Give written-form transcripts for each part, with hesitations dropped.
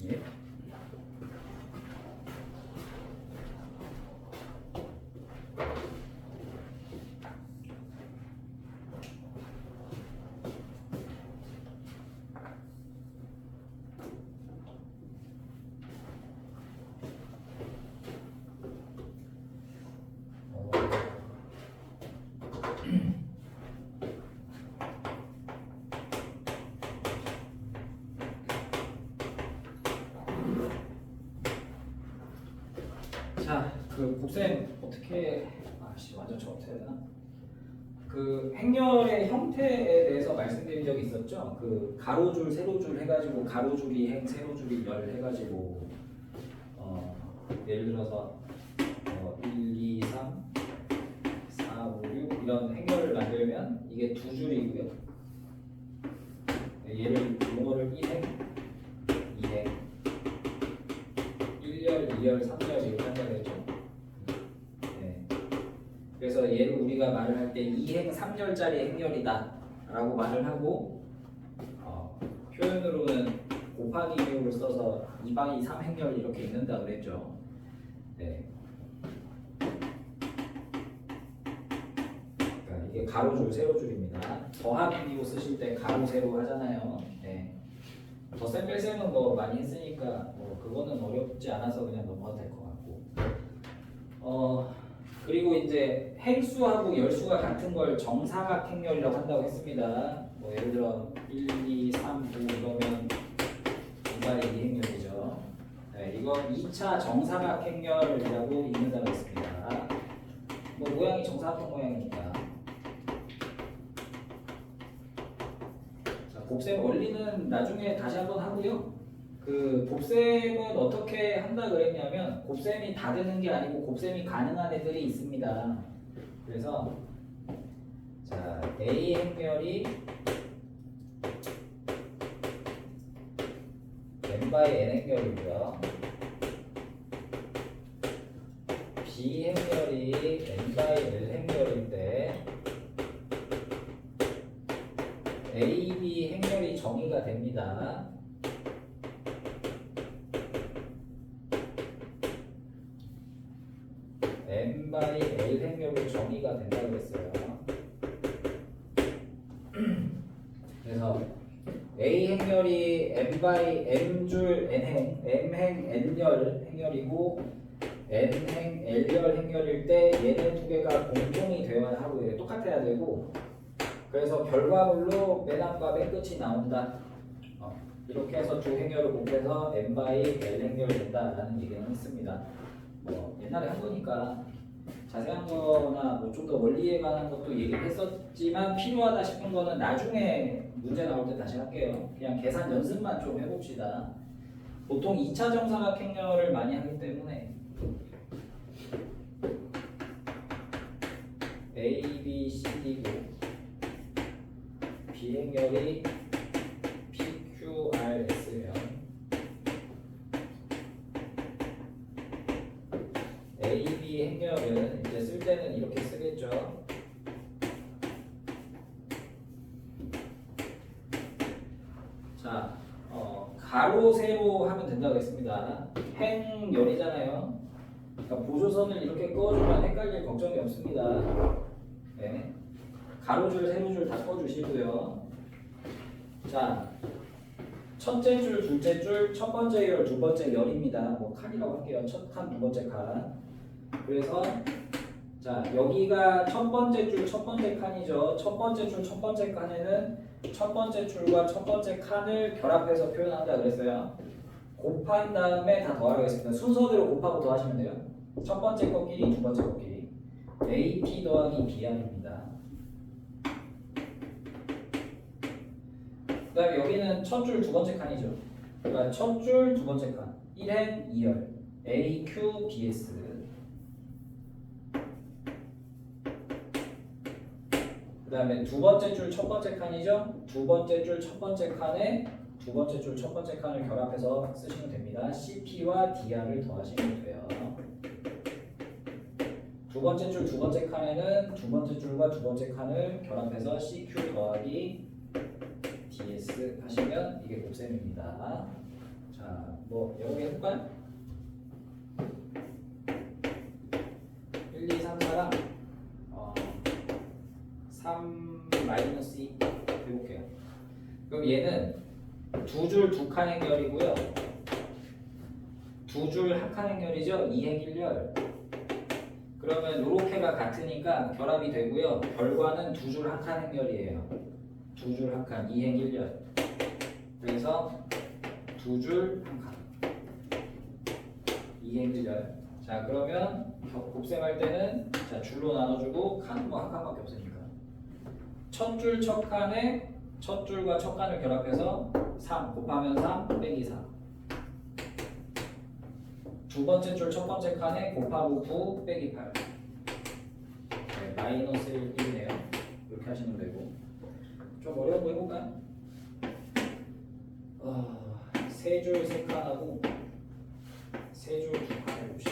예. 자, 그 곱셈 어떻게 완전 저 어떻게 해야 되나? 그 행렬의 형태에 대해서 말씀드린 적이 있었죠. 그 가로줄, 세로줄 해가지고 가로줄이 행, 세로줄이 열 해가지고 예를 들어서 1, 2, 3, 4, 5, 6 이런 행렬을 만들면 이게 두 줄이고요. 얘를 용어를 1행, 2행, 1열, 2열, 3열 이렇게 한다고 했죠. 네. 그래서 얘를 우리가 말을 할 때 2행 3열짜리 행렬이다 라고 말을 하고 표현으로는 곱하기 기호를 써서 2 3 행렬 이렇게 읽는다 그랬죠. 네. 그러니까 이게 가로줄, 세로줄입니다. 더하기 기호 쓰실 때 가로, 세로 하잖아요. 네. 덧셈 뺄셈은 뭐 많이 했으니까 뭐 그거는 어렵지 않아서 그냥 넘어가도 될 것 같고. 그리고 이제 행수하고 열수가 같은 걸 정사각 행렬이라고 한다고 했습니다. 뭐 예를 들어 1, 2, 3, 5 이러면 2가 2행렬이죠. 네, 이거 2차 정사각 행렬이라고 읽는다고 했습니다. 뭐 모양이 정사각형 모양이니까. 자, 곱셈 원리는 나중에 다시 한번 하고요. 그 곱셈은 어떻게 한다 그랬냐면 곱셈이 다 되는 게 아니고 곱셈이 가능한 애들이 있습니다. 그래서 자 A 행렬이 n by n 행렬이고요. B 행렬이 n by l 행렬일 때 A, B 행렬이 정의가 됩니다. n by l 행렬로 정의가 된다고 했어요. 그래서 A 행렬이 n by m줄 n행, m행 n열 행렬이고 n행 l열 행렬일 때 얘네 두 개가 공통이 되어야 하고 똑같아야 되고 그래서 결과물로 맨 앞과 맨 끝이 나온다. 이렇게 해서 두 행렬을 곱해서 n by l 행렬이 된다라는 얘기는 했습니다. 뭐 옛날에 한 거니까 자세한 거나 뭐 좀 더 원리에 관한 것도 얘기를 했었지만 필요하다 싶은 거는 나중에 문제 나올 때 다시 할게요. 그냥 계산 연습만 좀 해봅시다. 보통 2차 정사각 행렬을 많이 하기 때문에 A, B, C, D고 B 행렬이 P, Q, R, S면 A, B 행렬은 이제 쓸 때는 이렇게 쓰겠죠. 자, 가로, 세로 하면 된다고 했습니다. 행열이잖아요. 그러니까 보조선을 이렇게 꺼주면 헷갈릴 걱정이 없습니다. 네. 가로줄, 세로줄 다 꺼주시고요. 자, 첫째 줄, 둘째 줄, 첫 번째 열, 두 번째 열입니다. 뭐 칸이라고 할게요. 첫 칸, 두 번째 칸. 그래서 자 여기가 첫 번째 줄, 첫 번째 칸이죠. 첫 번째 줄, 첫 번째 칸에는 첫 번째 줄과 첫 번째 칸을 결합해서 표현한다 그랬어요. 곱한 다음에 다 더하겠습니다. 순서대로 곱하고 더하시면 돼요. 첫 번째 것끼리, 두 번째 것끼리. AP 더하기 BR입니다. 그 다음에 여기는 첫 줄, 두 번째 칸이죠. 그러니까 첫 줄, 두 번째 칸. 1행, 2열. AQ, BS. 그 다음에 두 번째 줄, 첫 번째 칸이죠. 두 번째 줄, 첫 번째 칸에 두 번째 줄, 첫 번째 칸을 결합해서 쓰시면 됩니다. CP와 DR을 더하시면 돼요. 두 번째 줄 두 번째 칸에는 두 번째 줄과 두 번째 칸을 결합해서 CQ 더하기 DS 하시면 이게 곱셈입니다. 자, 뭐 여러 개 해볼까요? 1, 2, 3, 4랑 3 마이너스 2 해볼게요. 그럼 얘는 두 줄 두 칸 행렬이고요. 두 줄 한 칸 행렬이죠. 2행일렬. 그러면 요렇게가 같으니까 결합이 되고요. 결과는 두 줄 한 칸 행렬이에요. 두 줄 한 칸, 2행일렬. 그래서 두 줄 한 칸, 2행일렬. 자, 그러면 곱셈할 때는 자 줄로 나눠주고 칸은 뭐 한 칸밖에 없으니까 첫 줄 첫 칸에 첫 줄과 첫 칸을 결합해서 3 곱하면 3 빼기 4. 두 번째 줄 첫 번째 칸에 곱하고 9 빼기 8. 네, 마이너스 1이네요. 이렇게 하시면 되고. 좀 어려운 거 해볼까요? 세 줄 세 칸하고 세 줄 두 칸 해봅시다.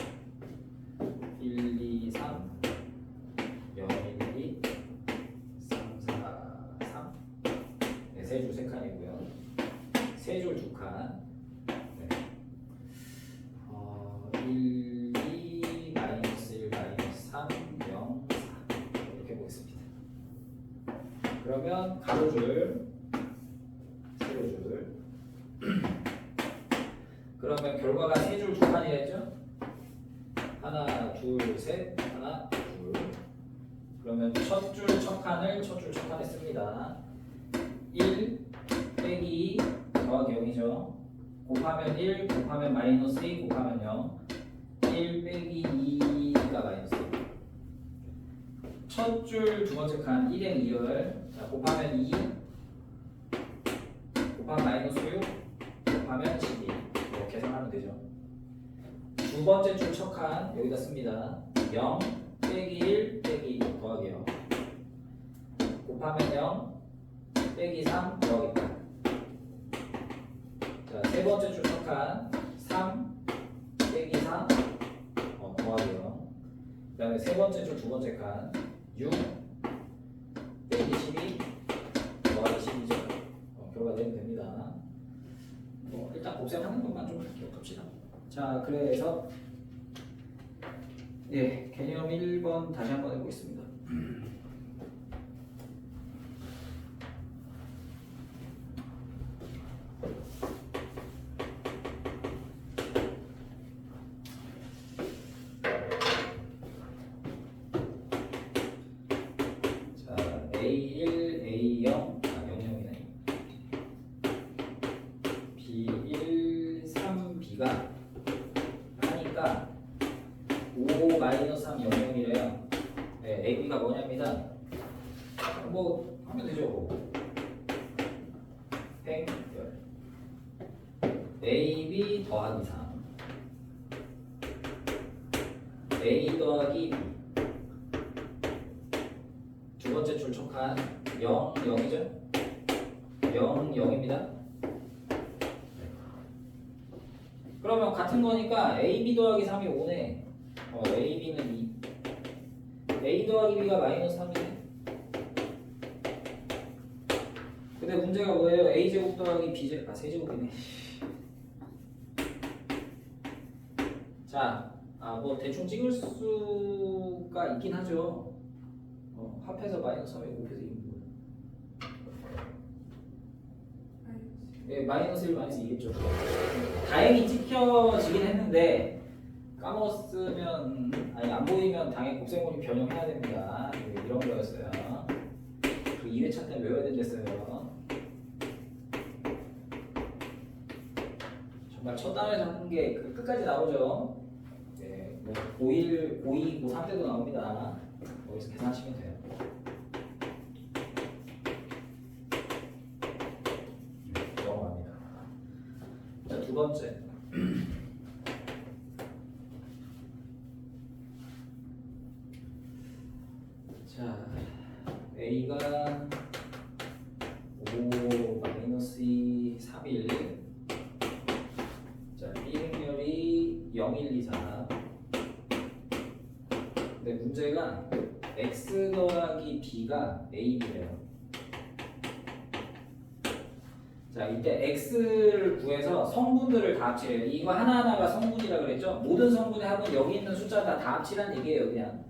1, 2, 3 0, 1, 2 3, 4, 3 네, 세 줄 세 칸이고요. 세 줄 두 칸 1, 2, 마이너스 1, 마이너스 3, 0, 4 이렇게 보겠습니다. 그러면 가로줄, 세로줄 그러면 결과가 세 줄 두 칸이랬죠? 하나, 둘, 셋, 하나, 둘 그러면 첫 줄 첫 칸을 첫 줄 첫 칸에 씁니다. 1 빼기 더하기 0이죠. 곱하면 1, 곱하면 마이너스 2, 곱하면 0 1 빼기 2가 마이너스 2. 첫 줄 두 번째 칸 1행 2열 자, 곱하면 2 곱하면 마이너스 6 곱하면 12 이렇게 계산하면 되죠. 두 번째 줄 첫 칸 여기다 씁니다. 0 빼기 1 빼기 더하기 0 곱하면 0 빼기 3 더하기 8. 자, 세 번째 줄 첫 칸 3 빼기 4 더하기 0. 그 다음에 세 번째 줄 두 번째 칸 6 빼기 12 더하기 12죠. 결과 내면 됩니다. 일단 곱셈하는 것만 좀 기억합시다. 자, 그래서 예, 개념 1번 다시 한번 해보겠습니다. 자, A1, A0, A0이네. B1, 3B가 하니까 5 마이너스 3, 0, 0이래요. 네, AB가 뭐냐입니다. 뭐 하면 되죠. 행열 AB 더하기 3 A 더하기 B 두 번째 줄 촉한 0, 0이죠? 0, 0입니다. 그러면 같은 거니까 AB 더하기 3이 5네. AB는 2. A 더하기 B가 마이너스 3이네. 근데 문제가 뭐예요? A제곱 더하기 B제곱, 세제곱이네. 자, 뭐 대충 찍을 수가 있긴 하죠. 합해서 마이너스 3에 곱해서 2는 거예요. 예, 마이너스 1, 마이너스 2겠죠. 다행히 찍혀지긴 했는데 까먹었으면 아니 안 보이면 당연히 곱셈물이 변형해야 됩니다. 이런 거였어요. 그 2회차 때 외워야 된댔어요. 정말 첫 단에서 하는 게 끝까지 나오죠. 네, 뭐 고1, 고2, 고3 때도 나옵니다. 거기서 계산하시면 돼요. 넘어갑니다. 자, 두 번째. 자, A가 5 마이너스 2, 3, 1. 자, B 행렬이 0, 1, 2, 4. 근데 문제가 뭐야? AB래요. 자, 이때 x를 구해서 성분들을 다 합치래요. 이거 하나하나가 성분이라 그랬죠? 모든 성분의 합은 여기 있는 숫자 다 합치란 얘기예요, 그냥.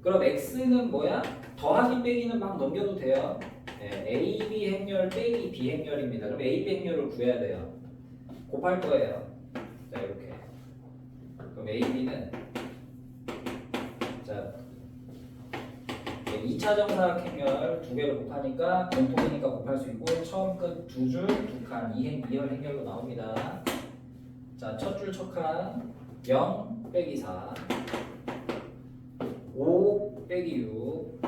그럼 x는 뭐야? 더하기 빼기는 막 넘겨도 돼요. 네, AB 행렬 빼기 B 행렬입니다. 그럼 AB 행렬을 구해야 돼요. 곱할 거예요. 자, 이렇게. 그럼 AB는 자 2차 정사각 행렬 두 개를 곱하니까 공통이니까 곱할 수 있고 처음 끝 두 줄 두 칸 2열 행렬로 나옵니다. 자, 첫 줄 첫 칸 0 빼기 4 5 빼기 6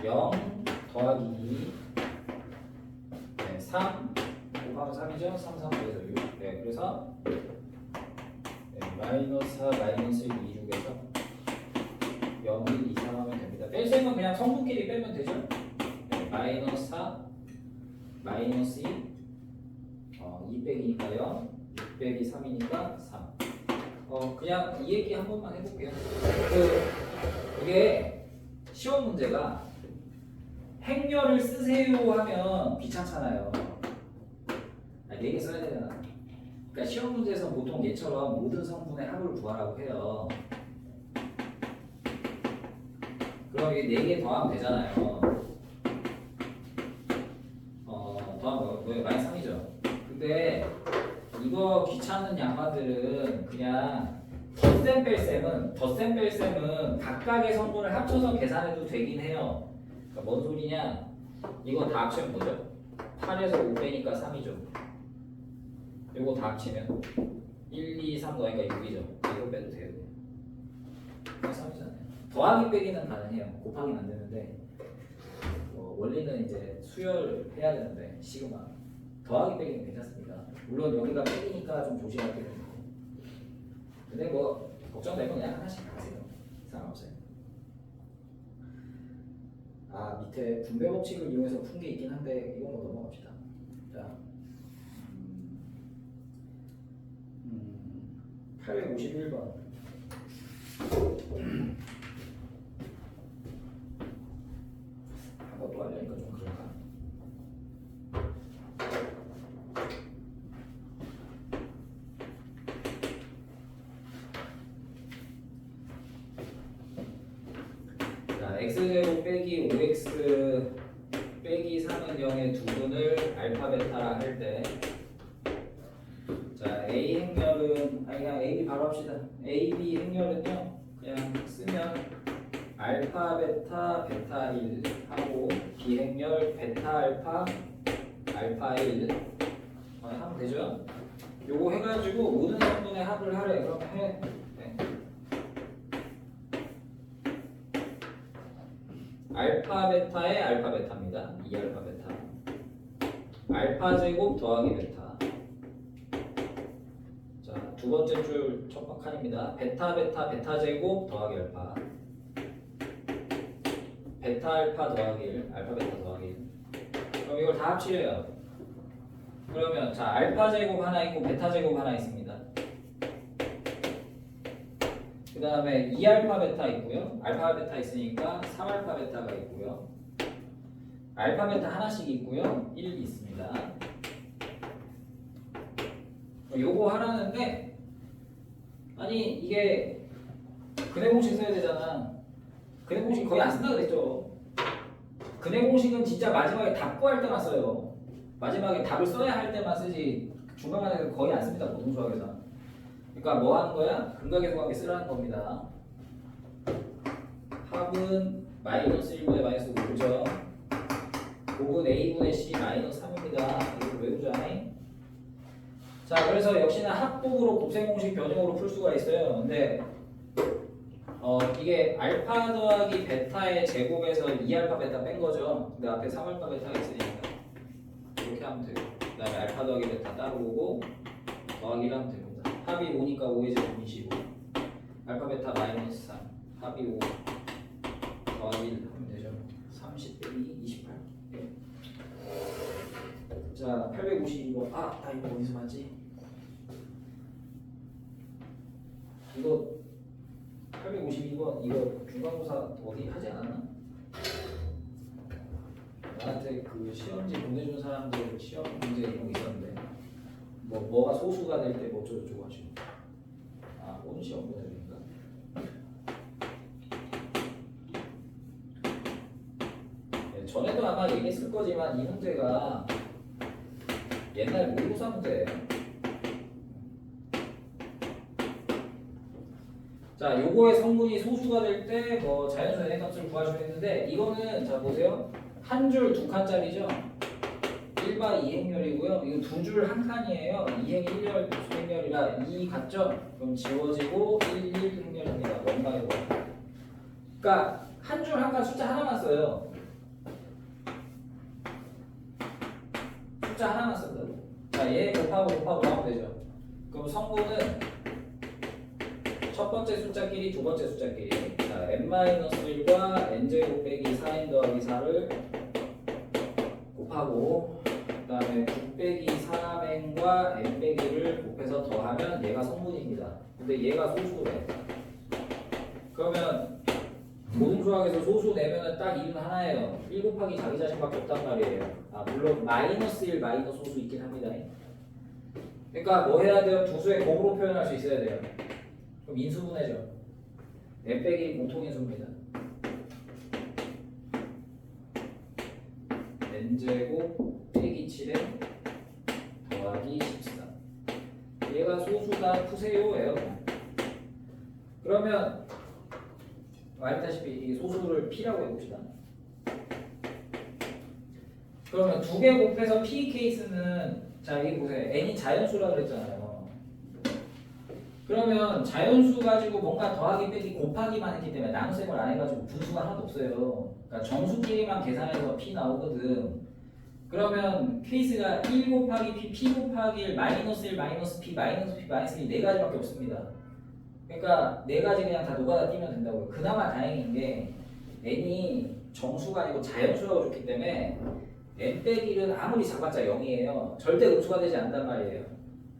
0 더하기 2 네, 3 곱하면 3이죠? 3, 3, 5에서 6 네, 그래서 네, 마이너스 4, 마이너스 1, 2, 6에서 0, 1, 2, 3 하면 됩니다. 뺄셈은 그냥 성분끼리 빼면 되죠? 네, 마이너스 4, 마이너스 2 2 빼기니까 0, 6 빼기 3이니까 3 그냥 이 얘기 한 번만 해볼게요. 이게 시험 문제가 행렬을 쓰세요 하면 귀찮잖아요. 4개 써야 되잖아. 그러니까 시험 문제에서 보통 얘처럼 모든 성분의 합을 구하라고 해요. 그럼 이게 4개 더하면 되잖아요. 더하면 뭐예요? 마이너스 3이죠. 근데 이거 귀찮은 양반들은 그냥 덧셈 뺄셈은 각각의 성분을 합쳐서 계산해도 되긴 해요. 그러니까 뭔 소리냐? 이거 다 합치면 뭐죠? 8에서 5 빼니까 3이죠. 이거 다 합치면 1, 2, 3 더하니까 6이죠. 이거 빼도 돼요. 3이잖아요. 더하기 빼기는 가능해요. 곱하기는 안 되는데 원리는 이제 수열해야 되는데 시그마 더하기 빼기는 괜찮습니다. 물론 여기가 빼기니까 좀 조심할 필요가 있고 근데 뭐 걱정되면 그냥 하나씩 하세요. 상관없어요. 밑에 분배 법칙을 이용해서 푼 게 있긴 한데 이건 뭐 넘어갑시다. 자, 851번 한번 또 하려니까 좀 그런가? 자, x제곱 빼기 5x 빼기 3은 0의 두 분을 알파 베타라 할 때 자, A 행렬은 그냥 AB 바로 합시다. AB 행렬은요 그냥 쓰면 알파 베타 베타 1 하고 B 행렬 베타 알파 알파 1 하면 되죠? 요거 해가지고 모든 성분의 합을 하래. 그럼 해. 네. 알파 베타의 알파 베타입니다. 2알파 베타 알파 제곱 더하기 베타 두 번째 줄 첫 칸입니다. 베타 베타 베타 제곱 더하기 알파 베타 알파 더하기 1 알파 베타 더하기 1 그럼 이걸 다 합치래요. 그러면 자 알파 제곱 하나 있고 베타 제곱 하나 있습니다. 그 다음에 2알파 베타 있고요. 알파 베타 있으니까 3알파 베타가 있고요. 알파 베타 하나씩 있고요. 1 있습니다. 요거 하라는데 아니 이게 근해 공식 써야 되잖아. 근해 공식 거의 안 쓴다 그랬죠. 근해 공식은 진짜 마지막에 답 구할 때만 써요. 마지막에 답을 써야 할 때만 쓰지 중간간에 거의 안 씁니다. 보통 수학에서. 그러니까 뭐 하는 거야? 근각의 소각에 쓰라는 겁니다. 합은 마이너스 1분의 마이너스 5죠. 곱은 A분의 C 마이너스 3입니다. 이걸 외우자. 자, 그래서 역시나 합법으로 곱셈 공식 변형으로 풀 수가 있어요. 근데 이게 알파 더하기 베타의 제곱에서 2알파 베타 뺀 거죠. 근데 앞에 3알파 베타가 있으니까 이렇게 하면 되고 그 다음에 알파 더하기 베타 따로 오고 더하기 1 하면 됩니다. 합이 5니까 5의 제곱 25 알파 베타 마이너스 3 합이 5 더하기 1 하면 되죠. 30 빼기 28 네. 자, 852번 나 이거 어디서 봤지? 이거 852번 이거 중간고사 어디 하지 않았나? 나한테 그 시험지 보내준 사람들 시험 문제 이런 거 있었는데 뭐가 소수가 될 때 뭐 어쩌고저쩌고 하시고 오늘 시험 보내드립니까? 네, 전에도 아마 얘기했을 거지만 이 문제가 옛날 모의고사 문제예요. 자, 요거의 성분이 소수가 될 때 뭐 자연수 n 값을 구하시면 했는데 이거는 자 보세요. 한 줄 두 칸짜리죠. 1바 2행렬이고요. 이거 두 줄 한 칸이에요. 2행 1렬 수행렬이라 2 같죠? 그럼 지워지고 1, 1행렬입니다. 뭔가요? 그러니까 한 줄 한 칸 숫자 하나만 써요. 숫자 하나만 쓴다고. 자, 얘 곱하고 하면 되죠. 그럼 성분은 첫 번째 숫자끼리 두 번째 숫자끼리 자, n-1과 n제곱 빼기 4n 더하기 4를 곱하고 그 다음에 9 빼기 3n과 n 빼기를 곱해서 더하면 얘가 성분입니다. 근데 얘가 소수래. 그러면 모든 수학에서 소수 내면은 딱 이유는 하나예요. 1 곱하기 자기 자신밖에 없단 말이에요. 물론 -1, 마이너스 소수 있긴 합니다. 그러니까 뭐 해야 돼요? 두 수의 곱으로 표현할 수 있어야 돼요. 그럼 인수분해죠. n 빼기 공통인수입니다. n제곱 빼기 7에 더하기 14. 얘가 소수다 푸세요예요. 그러면 말했다시피 이 소수를 p라고 해봅시다. 그러면 두 개 곱해서 p 케이스는 자 여기 보세요. n이 자연수라고 그랬잖아요. 그러면 자연수 가지고 뭔가 더하기 빼기 곱하기만 했기 때문에 나눗셈을 안 해가지고 분수가 하나도 없어요. 그러니까 정수끼리만 계산해서 p 나오거든. 그러면 케이스가 1 곱하기 p, p 곱하기 1, 마이너스 1, 마이너스 p, 마이너스 p, 마이너스 1 네 가지밖에 없습니다. 그러니까 네 가지 그냥 다 노가다 띄면 된다고요. 그나마 다행인 게 n이 정수가 아니고 자연수라고 줬기 때문에 n 빼기 1은 아무리 작았자 0이에요. 절대 음수가 되지 않단 말이에요.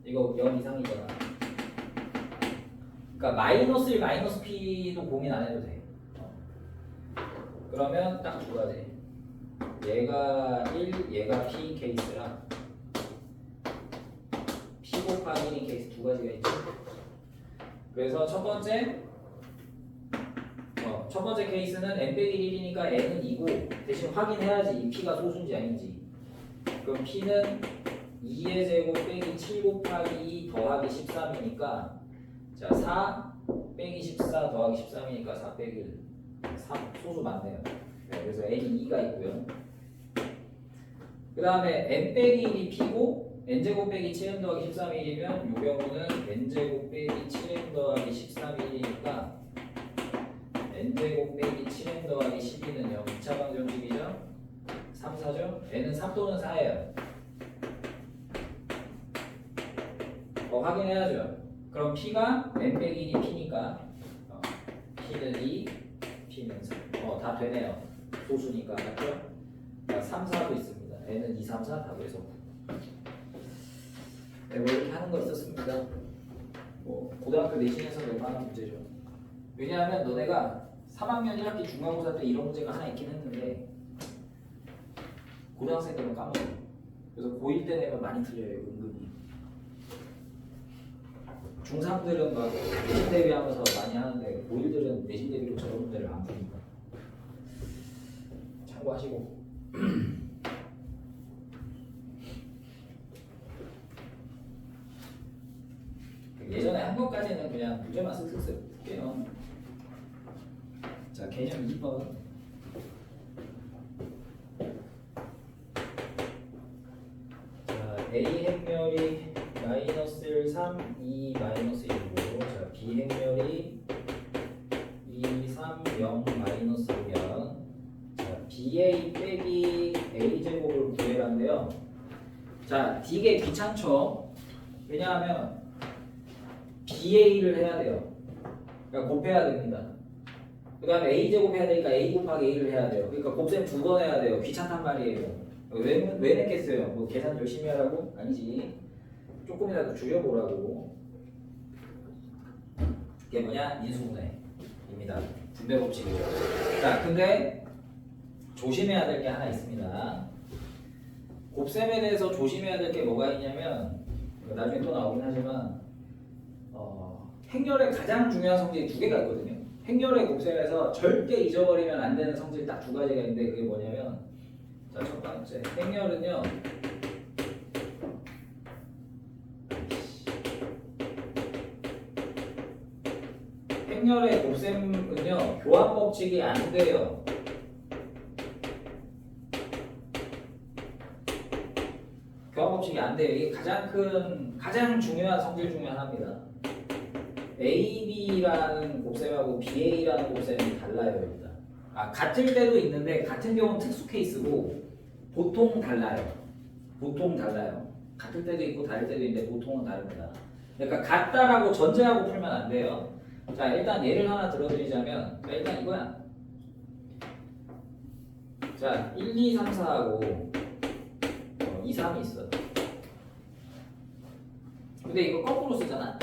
이거 0 이상이잖아. 그러니까 마이너스 1, 마이너스 p도 고민 안 해도 돼. 그러면 딱 두 가지. 얘가 1, 얘가 p 케이스랑 p 곱하기 1 케이스 두 가지가 있죠. 그래서 첫 번째 케이스는 n 빼기 1이니까 n은 2고 대신 확인해야지 이 p가 소수인지 아닌지. 그럼 p는 2의 제곱 빼기 7 곱하기 2 더하기 13이니까 자 4 빼기 14 더하기 13이니까 4 빼기 1 3 소수 맞네요. 네, 그래서 n이 2가 있고요. 그 다음에 n 빼기 1이 p고 n제곱 빼기 7n 더하기 13이 1이면 이 경우는 n제곱 빼기 7n 더하기 13이 1이니까 n제곱 빼기 7n 더하기 12는요 2차 방정식이죠. 3, 4죠. n은 3 또는 4예요. 확인해야죠. 그럼 p가 n 빼기 1이 p니까 p는 2, p는 3. 다 되네요. 소수니까 맞죠? 3, 4도 있습니다. n은 2, 3, 4 다 돼서 네, 뭐 이렇게 하는 거 있었습니다. 뭐 고등학교 내신에서 웬만한 문제죠. 왜냐하면 너네가 3학년 1학기 중간고사 때 이런 문제가 하나 있긴 했는데 고등학생 때는 까먹어. 그래서 고1 때 내면 많이 틀려요. 은근히. 중3들은 막 내신 대비하면서 많이 하는데 고1들은 내신 대비로 저런 문제를 안 푸니까 참고하시고. 예전에 한 것까지는 그냥 문제만 쓱쓱 쓸게요. 자, 개념 2번. 자, A 행렬이 마이너스 1, 3, 2, 마이너스 1이고, 자, B 행렬이 2, 3, 0, 마이너스 5면, 자, BA 빼기 A제곱을 구해라는데요. 자, 되게 귀찮죠? 왜냐하면 BA를 해야 돼요. 그러니까 곱해야 됩니다. 그 다음에 A제곱 해야 되니까 A 곱하기 A를 해야 돼요. 그러니까 곱셈 2번 해야 돼요. 귀찮단 말이에요. 왜 냈겠어요? 뭐 계산 열심히 하라고? 아니지. 조금이라도 줄여보라고. 이게 뭐냐? 인수분해입니다. 분배법칙이죠. 자, 근데 조심해야 될 게 하나 있습니다. 곱셈에 대해서 조심해야 될 게 뭐가 있냐면 나중에 또 나오긴 하지만 행렬의 가장 중요한 성질이 두 개가 있거든요. 행렬의 곱셈에서 절대 잊어버리면 안 되는 성질이 딱 두 가지가 있는데 그게 뭐냐면 자, 첫 번째 행렬은요 행렬의 곱셈은요 교환 법칙이 안 돼요. 교환 법칙이 안 돼요. 이게 가장 중요한 성질 중에 하나입니다. AB라는 곱셈하고 BA라는 곱셈이 달라요, 일단. 같을 때도 있는데 같은 경우는 특수 케이스고 보통 달라요. 보통 달라요. 같을 때도 있고 다를 때도 있는데 보통은 다릅니다. 그러니까 같다라고 전제하고 풀면 안 돼요. 자, 일단 예를 하나 들어드리자면 일단 이거야. 자, 1, 2, 3, 4하고 2, 3이 있어. 근데 이거 거꾸로 쓰잖아.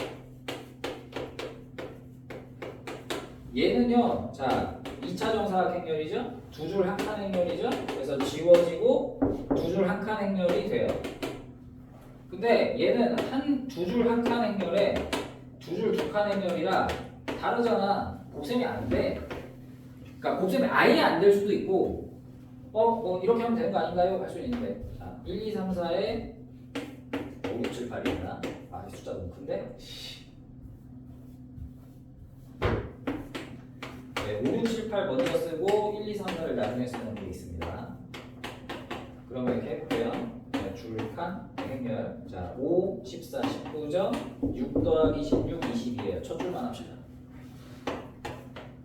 얘는요, 자, 2차 정사각 행렬이죠? 두 줄 한 칸 행렬이죠? 그래서 지워지고 두 줄 한 칸 행렬이 돼요. 근데 얘는 두 줄 한 칸 행렬에 두 줄 두 칸 행렬이라 다르잖아. 곱셈이 안 돼. 그러니까 곱셈이 아예 안 될 수도 있고, 뭐 이렇게 하면 되는 거 아닌가요? 할 수 있는데. 자, 1, 2, 3, 4에 5, 6, 7, 8이구나. 이 숫자 너무 큰데? 5, 6, 7, 8 먼저 쓰고 1, 2, 3, 4를 나중에 쓰면 되겠습니다. 그러면 이렇게 해볼게요. 줄 칸, 행렬. 자, 5, 14, 19죠? 6 더하기 16, 20이에요. 첫 줄만 합시다.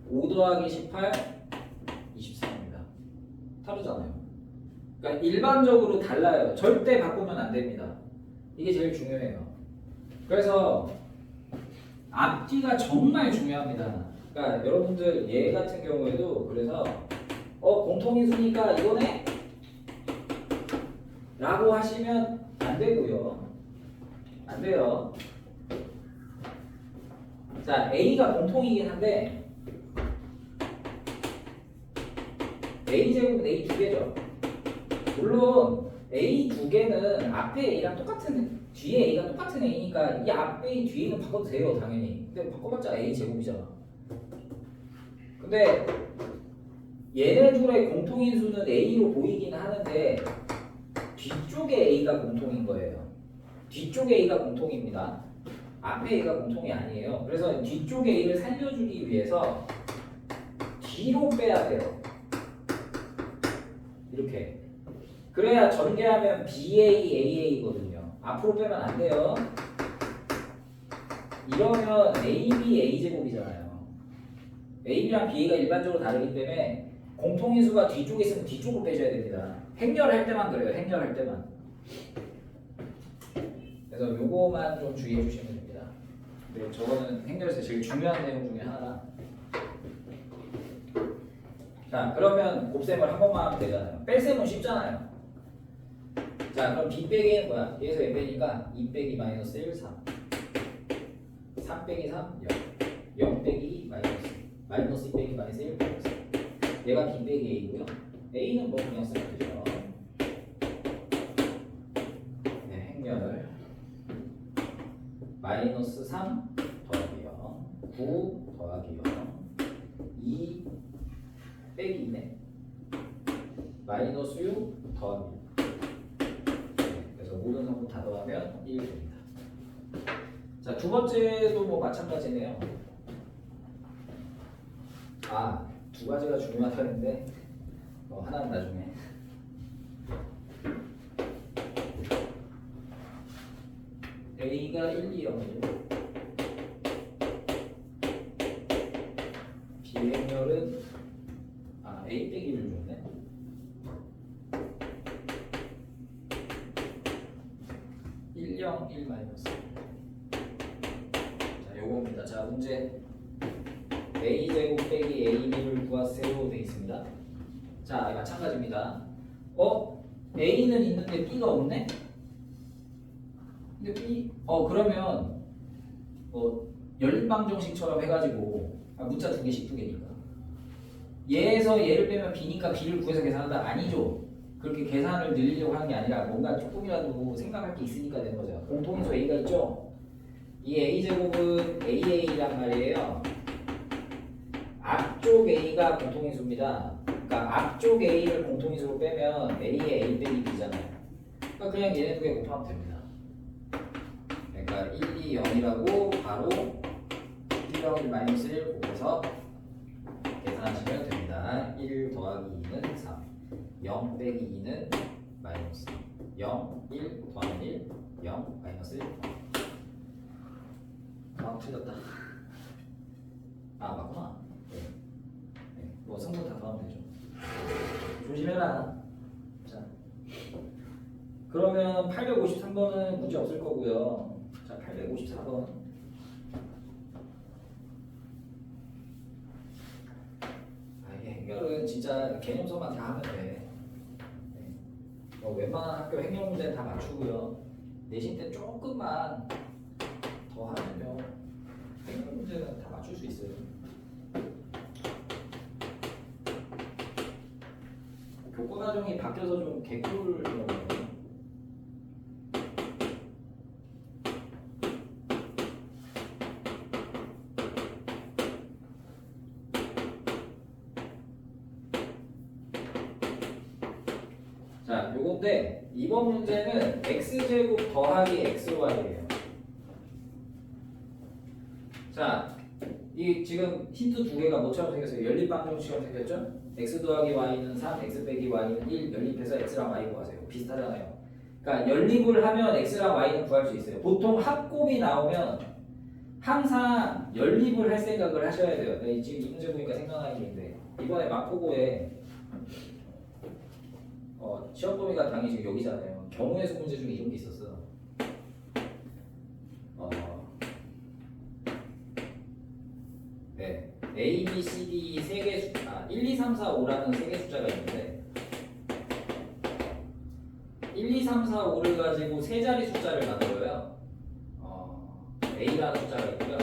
5 더하기 18, 23입니다. 다르잖아요. 그러니까 일반적으로 달라요. 절대 바꾸면 안 됩니다. 이게 제일 중요해요. 그래서 앞뒤가 정말 중요합니다. 그러니까 여러분들 얘 같은 경우에도 그래서 공통인수니까 이거네? 라고 하시면 안 되고요. 안 돼요. 자, A가 공통이긴 한데 A제곱은 A 두 개죠. 물론 A 두 개는 앞에 A랑 똑같은 뒤에 A가 똑같은 A니까 이 앞에 A 뒤에 A는 바꿔도 돼요, 당연히. 근데 바꿔봤자 A 제곱이잖아. 근데 얘네 둘의 공통인수는 A로 보이긴 하는데 뒤쪽에 A가 공통인 거예요. 뒤쪽에 A가 공통입니다. 앞에 A가 공통이 아니에요. 그래서 뒤쪽에 A를 살려주기 위해서 뒤로 빼야 돼요. 이렇게. 그래야 전개하면 BA, AA거든요. 앞으로 빼면 안 돼요. 이러면 AB, A제곱이잖아요. AB랑 BA가 일반적으로 다르기 때문에 공통인수가 뒤쪽에 있으면 뒤쪽으로 빼줘야 됩니다. 행렬할 때만 그래요. 행렬할 때만. 그래서 요거만 좀 주의해 주시면 됩니다. 근데 저거는 행렬에서 제일 중요한 내용 중에 하나라. 자, 그러면 곱셈을 한 번만 하면 되잖아요. 뺄셈은 쉽잖아요. 자, 그럼 B 빼기는 뭐야? 얘에서 얘 빼니까 2 빼기 마이너스 1, 3. 3 빼기 3, 0. 0 빼기 2, 마이너스 2 빼기 마이너스 1, 마이너스. 얘가 B 빼기 A고요. A는 뭐 그냥 쓰면 되죠. 네, 행렬. 마이너스 3 더하기 0. 9 더하기 0. 2 빼기 2네. 마이너스 6 더하기 6. 그래서 모든 성분 다 더하면 1 됩니다. 자, 두 번째도 뭐 마찬가지네요. 두 가지가 중요하다는데 하나는 나중에. A가 1, 2, 0이죠. B행렬은 A 빼기 1을 줬네. (1, 0, 1 마이너스). 자, 요겁니다. 자, 문제. A제곱 빼기 AB를 구하세요 돼 있습니다. 자, 마찬가지입니다. A는 있는데 B가 없네? 근데 B, 그러면 연립방정식처럼 해가지고 문자 두 개씩 두 개니까 얘에서 얘를 빼면 b니까 b를 구해서 계산한다? 아니죠. 그렇게 계산을 늘리려고 하는 게 아니라 뭔가 조금이라도 생각할 게 있으니까 되는 거죠. 공통인수 a가 있죠? 이 a제곱은 AA란 말이에요. 앞쪽 a가 공통인수입니다. 그러니까 앞쪽 a를 공통인수로 빼면 a의 a 빼기 b잖아요. 그러니까 그냥 얘네 두 개 공통하면 됩니다. 그러니까 1, 2, 0이라고 바로 1 더하기 마이너스 1 곱해서 계산하시면 됩니다. 1 더하기 2는 3, 0 빼기 2는 마이너스 0, 1 더하기 1, 0, 마이너스 1. 아, 틀렸다. 아, 맞구나. 네. 네. 뭐 성분 다 더하면 되죠. 조심해라. 자, 그러면 853번은 문제 없을 거고요. 자, 854번. 행렬은 진짜 개념서만 다 하면 돼. 네. 웬만한 학교 행렬 문제는 다 맞추고요. 내신 때 조금만 더 하면요. 행렬 문제는 다 맞출 수 있어요. 교과 과정이 바뀌어서 좀 개꿀이라고요. 자, 요건데 이번 문제는 x제곱 더하기 xy예요. 자, 이 지금 힌트 두 개가 뭐처럼 생겼어요? 연립방정식처럼 생겼죠? x 더하기 y는 3, x 빼기 y는 1 연립해서 x랑 y 구하세요. 비슷하잖아요. 그러니까 연립을 하면 x랑 y는 구할 수 있어요. 보통 합곱이 나오면 항상 연립을 할 생각을 하셔야 돼요. 지금 이 문제 보니까 생각나는 게 있는데 이번에 마포고에 시험 범위가 당연히 지금 여기잖아요. 경우의 수 문제 중에 이런 게 있었어. 네, A, B, C, D 세 개 숫자, 1, 2, 3, 4, 5라는 세 개 숫자가 있는데 1, 2, 3, 4, 5를 가지고 세 자리 숫자를 만들어요. A라는 숫자가 있고요.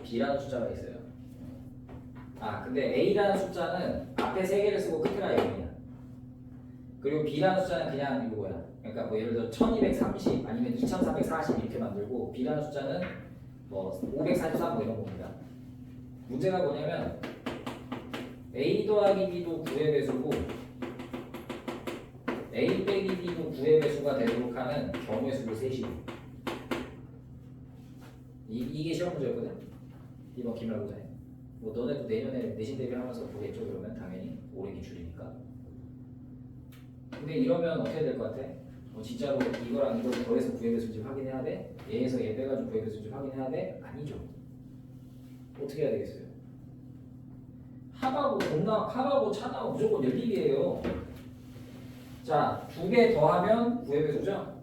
B라는 숫자가 있어요. 근데 A라는 숫자는 앞에 세 개를 쓰고 끝에가 0이야. 그리고 B라는 숫자는 그냥 이거 뭐야? 그러니까 뭐 예를 들어 1230 아니면 2440 이렇게 만들고 B라는 숫자는 뭐 543 뭐 이런 겁니다. 문제가 뭐냐면 A 더하기 B도 9의 배수고 A 빼기 B도 9의 배수가 되도록 하는 경우의 수를 셋이에요. 이게 시험 문제였거든. 이번 기말고사에. 뭐 너네도 내년에 내신 대비하면서 보겠죠. 그러면 당연히 올해 기출이니까. 근데 이러면 어떻게 될 것 같아? 진짜로 이거랑 이걸 더해서 9의 배수인지 확인해야 돼? 얘에서 얘 빼가지고 9의 배수인지 확인해야 돼? 아니죠. 어떻게 해야 되겠어요? 합하고 합하고 차하고 무조건 연립이에요. 자, 2개 더하면 9의 배수죠?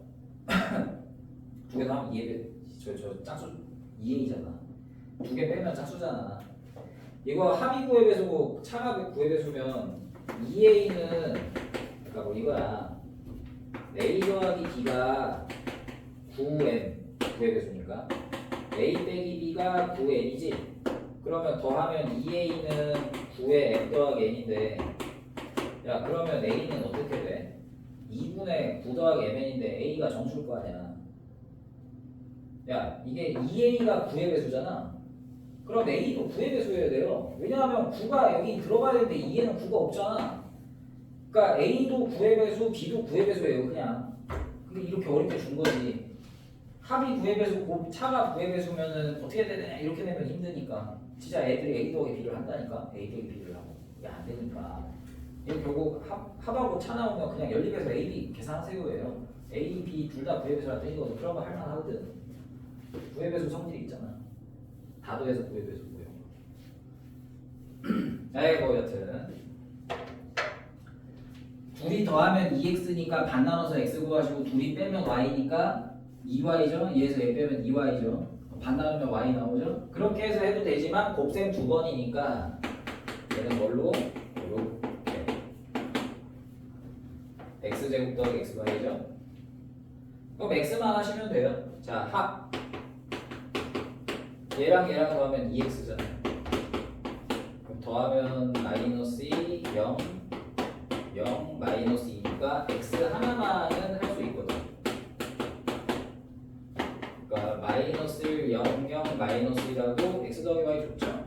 2개 더하면 2의 배수. 저 짝수 2a잖아. 2개 빼면 짝수잖아. 이거 합이 9의 배수고 차가 9의 배수면 2a는 그러니까 뭐 이거야. a 더하기 b가 9n 9의 배수니까 a 빼기 b가 9n이지. 그러면 더하면 2a는 9의 n 더하기 n인데 야 그러면 a는 어떻게 돼? 2분의 9 더하기 mn인데 a가 정수일 거 아니야. 야 이게 2a가 9의 배수잖아. 그럼 a도 9의 배수여야 돼요. 왜냐하면 9가 여기 들어가야 되는데 2에는 9가 없잖아. 그러니까 a도 9의 배수, b도 9의 배수예요. 그냥 근데 이렇게 어렵게 준 거지. 합이 9의 배수고 차가 9의 배수면은 어떻게 해야 되냐 이렇게 되면 힘드니까 진짜 애들이 a 더하기 b를 한다니까. a 더하기 b를 하고 이게 안 되니까 이거 결국 합하고 차 나오면 그냥 연립해서 a, b 계산하세요예요. a, b 둘 다 9의 배수라 뜨니까 그러면 할만하거든. 9의 배수 성질이 있잖아. 다 더해서 9의 배수고요. 뭐 여튼 둘이 더하면 2x니까 반 나눠서 x 구하시고 둘이 빼면 y니까 2y죠. 얘에서 얘 빼면 2y죠. 반 나누면 y 나오죠. 그렇게 해서 해도 되지만 곱셈 두 번이니까 얘는 뭘로? 이렇게 x제곱 더하기 xy죠. 그럼 x만 하시면 돼요. 자, 합 얘랑 얘랑 더하면 2x잖아. 그럼 더하면 마이너스 2, 0, 0, 마이너스 2니까 x 하나만은 할 수 있거든. 그러니까 마이너스 1, 0, 0, 마이너스 1하고 x 더하기 y 좋죠?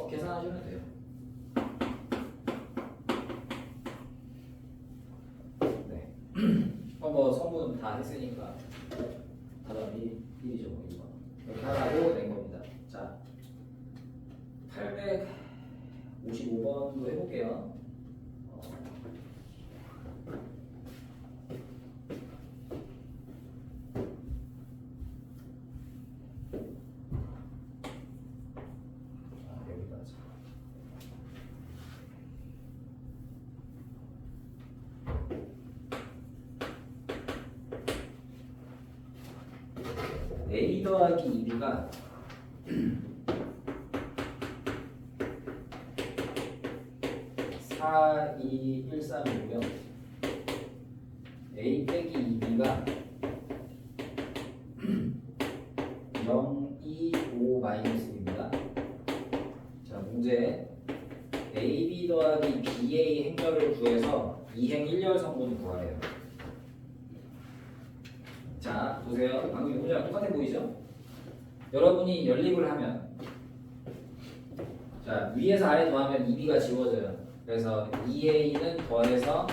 계산하시면 돼요. 네. 뭐 성분 다 했으니까 답은 1이죠. 뭐 이거. 이렇게 하라고 낸 겁니다. 자, 855번도 해볼게요. 여기까지. A 더하기 2B가 4, 2, 1, 3이고요. A 빼기 2B가 0, 2, 5, 마이너스입니다. 자, 문제 AB 더하기 BA 행렬을 구해서 2행 1열 성분을 구하래요. 자, 보세요. 방금 이 문제랑 똑같아 보이죠? 여러분이 연립을 하면 자, 위에서 아래 더하면 2B가 지워져요. 그래서 2A는 더해서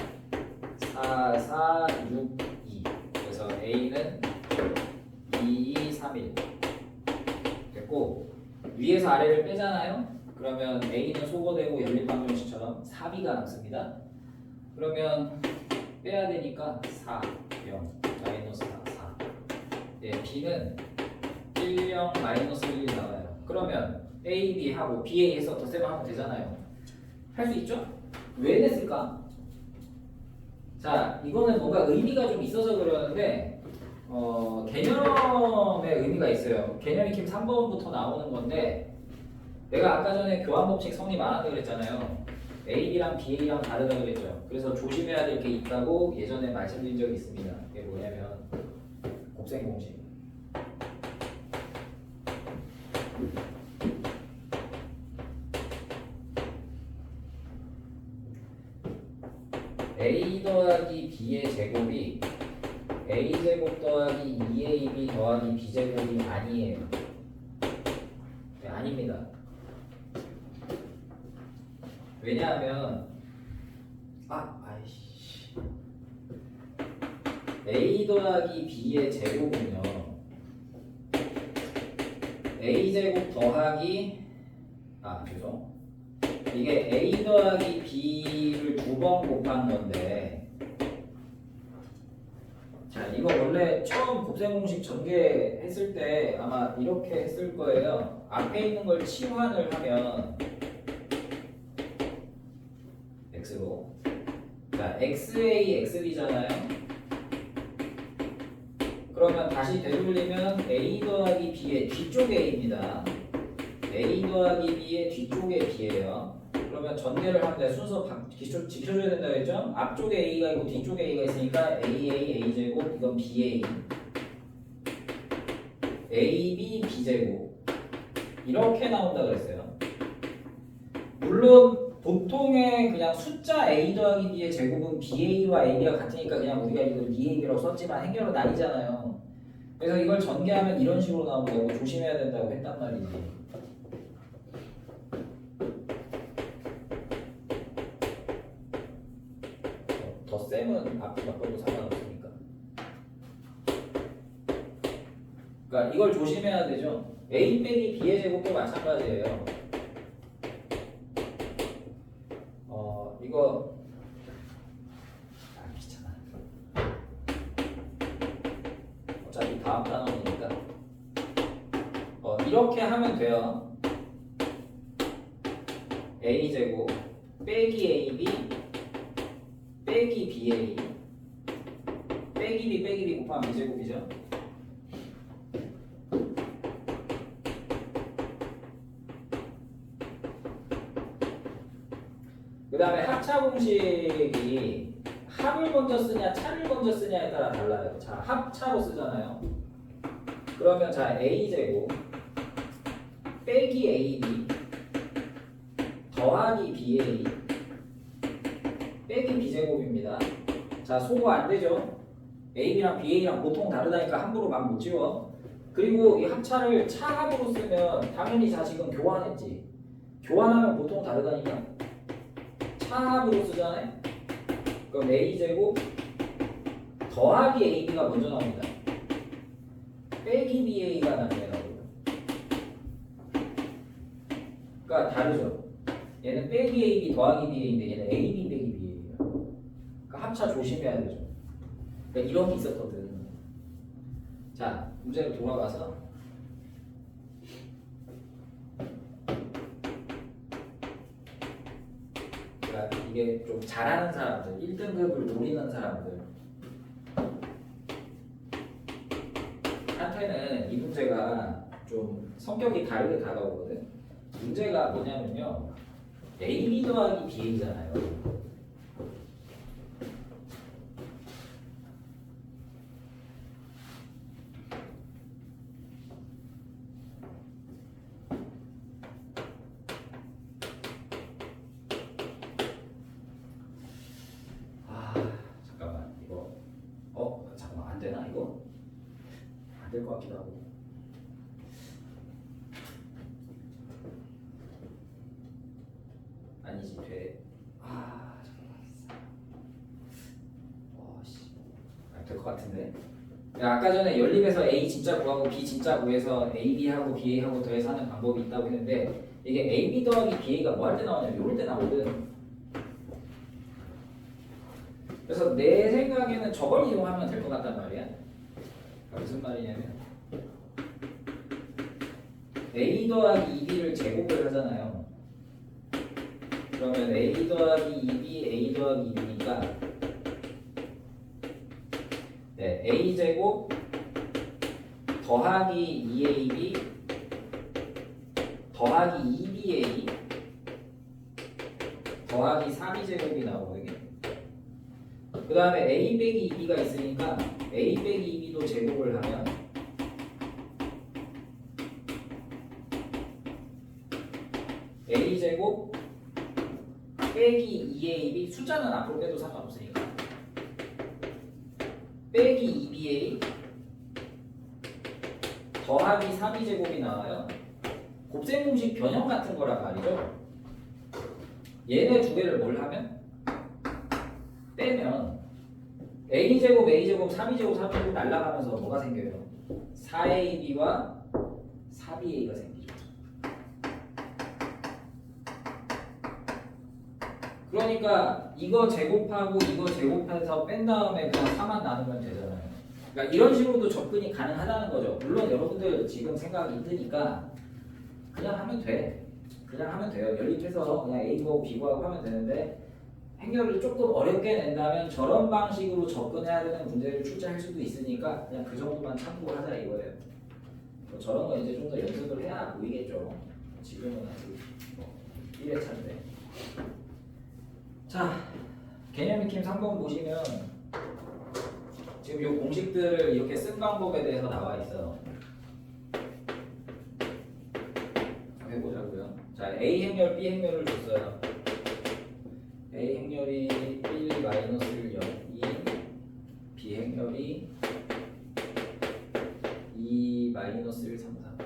4, 4, 6, 2. 그래서 A는 2, 2, 3, 1 됐고 위에서 아래를 빼잖아요. 그러면 A는 소거되고 연립방정식처럼 4B가 남습니다. 그러면 빼야 되니까 4, 0, 마이너스 4, 4. 예, B는 1, 0, 마이너스 1 나와요. 그러면 A, B 하고 BA 해서 덧셈을 하면 되잖아요. 할 수 있죠? 왜 냈을까? 자, 이거는 뭔가 의미가 좀 있어서 그러는데 개념의 의미가 있어요. 개념 익힘 3번부터 나오는 건데 내가 아까 전에 교환법칙 성립 안 한다 그랬잖아요. AB랑 BA랑 다르다 그랬죠. 그래서 조심해야 될 게 있다고 예전에 말씀드린 적이 있습니다. 그게 뭐냐면 곱셈 공식. A 더하기 B의 제곱이 A제곱 더하기 2AB 더하기 B제곱이 아니에요. 네, 아닙니다. 왜냐하면 아이씨 A 더하기 B의 제곱은요 A제곱 더하기 죄송 이게 A 더하기 B를 2번 곱한 건데 자 이거 원래 처음 곱셈 공식 전개했을 때 아마 이렇게 했을 거예요. 앞에 있는 걸 치환을 하면 x로 자 xa xb잖아요. 그러면 다시 되돌리면 a 더하기 b의 뒤쪽 a입니다. a 더하기 b의 뒤쪽에 b예요. 그러면 전개를 하는데 순서 지켜줘야 된다고 했죠? 앞쪽에 a가 있고 뒤쪽에 a가 있으니까 a제곱 이건 ba ab b제곱 이렇게 나온다 그랬어요. 물론 보통의 그냥 숫자 a 더하기 b의 제곱은 ba와 ab가 같으니까 그냥 우리가 이걸 bab라고 썼지만 행렬은 아니잖아요. 그래서 이걸 전개하면 이런 식으로 나온다고 조심해야 된다고 했단 말이지. 덧셈은 앞으로 바꿔도 상관없으니까. 그러니까 이걸 조심해야 되죠. a 빼기 b의 제곱도 마찬가지예요. 이거 귀찮아. 어차피 다음 단원이니까 이렇게 하면 돼요. a제곱 빼기 ab 빼기 ba 빼기 b 빼기 b 곱하면 b제곱이죠. 그 다음에 합차 공식이 합을 먼저 쓰냐 차를 먼저 쓰냐에 따라 달라요. 자, 합차로 쓰잖아요. 그러면 자 a제곱 빼기 ab 더하기 ba 빼기 b제곱입니다. 자 소거 안 되죠? ab랑 ba랑 보통 다르다니까 함부로 막 못 지워. 그리고 이 합차를 차합으로 쓰면 당연히 자 지금 교환했지. 교환하면 보통 다르다니까. 차합으로 쓰잖아요. 그럼 a제곱 더하기 ab가 먼저 나옵니다. 빼기 ba가 나중에 나오고요. 그러니까 다르죠. 얘는 빼기 ab 더하기 ba인데 얘는 ab 빼기 ba예요. 그러니까 합차 조심해야 되죠. 그러니까 이런 게 있었거든. 자, 문제로 돌아가서 그러니까 이게 좀 잘하는 사람들, 1등급을 노리는 사람들 한테는 이 문제가 좀 성격이 다르게 다가오거든. 문제가 뭐냐면요, AB 더하기 BA잖아요. 잠깐만 이거 잠깐만 안 되나 이거? 안 될 것 같기도 하고. 아니지 돼. 잠깐만. 될 것 같은데. 야, 아까 전에 연립에서 A 진짜 구하고 B 진짜 구해서 AB하고 BA하고 더해서 하는 방법이 있다고 했는데 이게 AB 더하기 BA가 뭐 할 때 나오냐면 이럴 때 나오거든. 그래서 내 생각에는 저걸 이용하면 될 것 같단 말이야. 무슨 말이냐면 A 더하기 2B를 제곱을 하잖아요. 그러면 A 더하기 2B, A 더하기 2B니까 네, A 제곱 더하기 2AB 더하기 2BA 더하기 3B 제곱이 나오거든요. 그 다음에 A 빼기 2B가 있으니까 A 빼기 2B도 제곱을 하면 A 제곱 빼기 2AB 숫자는 앞으로 빼도 상관없으니까 빼기 2BA 더하기 3B 제곱이 나와요. 곱셈 공식 변형 같은 거란 말이죠. 얘네 두 개를 뭘 하면? 빼면 A제곱, A제곱, 3B제곱, 3B제곱 날아가면서 뭐가 생겨요? 4AB와 4BA가 생기죠. 그러니까 이거 제곱하고 이거 제곱해서 뺀 다음에 그냥 4만 나누면 되잖아요. 그러니까 이런 식으로도 접근이 가능하다는 거죠. 물론 여러분들 지금 생각이 있으니까 그냥 하면 돼. 그냥 하면 돼요. 연립해서 그냥 A 구하고 B 구하고 하면 되는데 행렬을 조금 어렵게 낸다면 저런 방식으로 접근해야 되는 문제를 출제할 수도 있으니까 그냥 그 정도만 참고하자 이거예요. 뭐 저런 거 이제 좀 더 연습을 해야 보이겠죠. 지금은 아직 1회차인데. 자, 개념 익힘 3번 보시면 지금 이 공식들을 이렇게 쓴 방법에 대해서 나와 있어요. 해보자고요. 자, A 행렬, B 행렬을 줬어요. A 행렬이 1 마이너스 0, 2, B 행렬이 2 마이너스 1, 3, 4.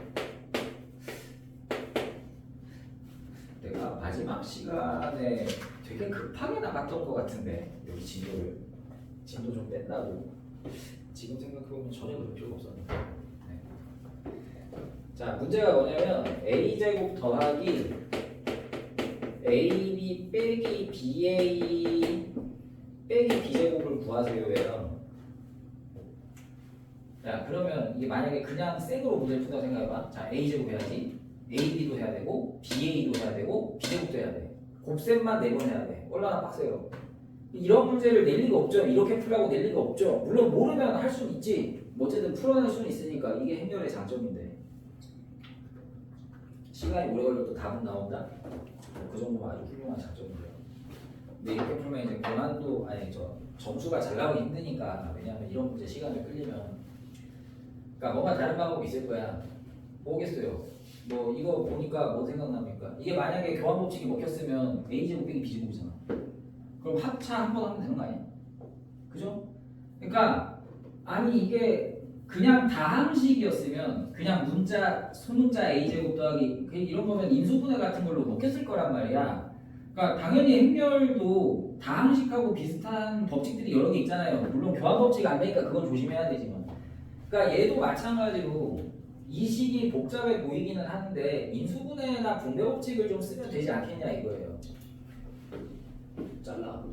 내가 마지막 시간에 되게 급하게 나갔던 것 같은데 여기 진도 좀 뺀다고. 지금 생각해보면 전혀 그럴 필요가 없었는데. 네. 자, 문제가 뭐냐면 A제곱 더하기 AB 빼기 BA 빼기 B제곱을 구하세요예요. 자, 그러면 이게 만약에 그냥 생으로 문제를 푼다고 생각해봐. 자, A제곱 해야지. AB도 해야 되고 BA도 해야 되고 B제곱도 해야 돼. 곱셈만 4번 해야 돼. 얼마나 빡세요. 이런 문제를 낼 리가 없죠. 이렇게 풀라고 낼 리가 없죠. 물론 모르면 할 수는 있지. 뭐 어쨌든 풀어낼 수는 있으니까 이게 행렬의 장점인데 시간이 오래 걸려도 답은 나온다. 그 정도면 아주 훌륭한 장점이에요. 근데 이렇게 풀면 이제 고난도 점수가 잘 나오기 힘드니까. 왜냐하면 이런 문제 시간을 끌리면 그러니까 뭔가 다른 방법이 있을 거야. 뭐겠어요? 뭐 이거 보니까 뭐 생각납니까? 이게 만약에 교환 법칙이 먹혔으면 a제곱 빼기 b제곱이잖아. 그럼 합차 한 번 하면 되는 거 아니야? 그죠? 그러니까 아니 이게 그냥 다항식이었으면 그냥 문자 소문자 a제곱 더하기 이런 거면 인수분해 같은 걸로 먹혔을 거란 말이야. 그러니까 당연히 행렬도 다항식하고 비슷한 법칙들이 여러 개 있잖아요. 물론 교환 법칙이 안 되니까 그건 조심해야 되지만. 그러니까 얘도 마찬가지로 이 식이 복잡해 보이기는 하는데 인수분해나 분배 법칙을 좀 쓰면 되지 않겠냐 이거예요. 잘라.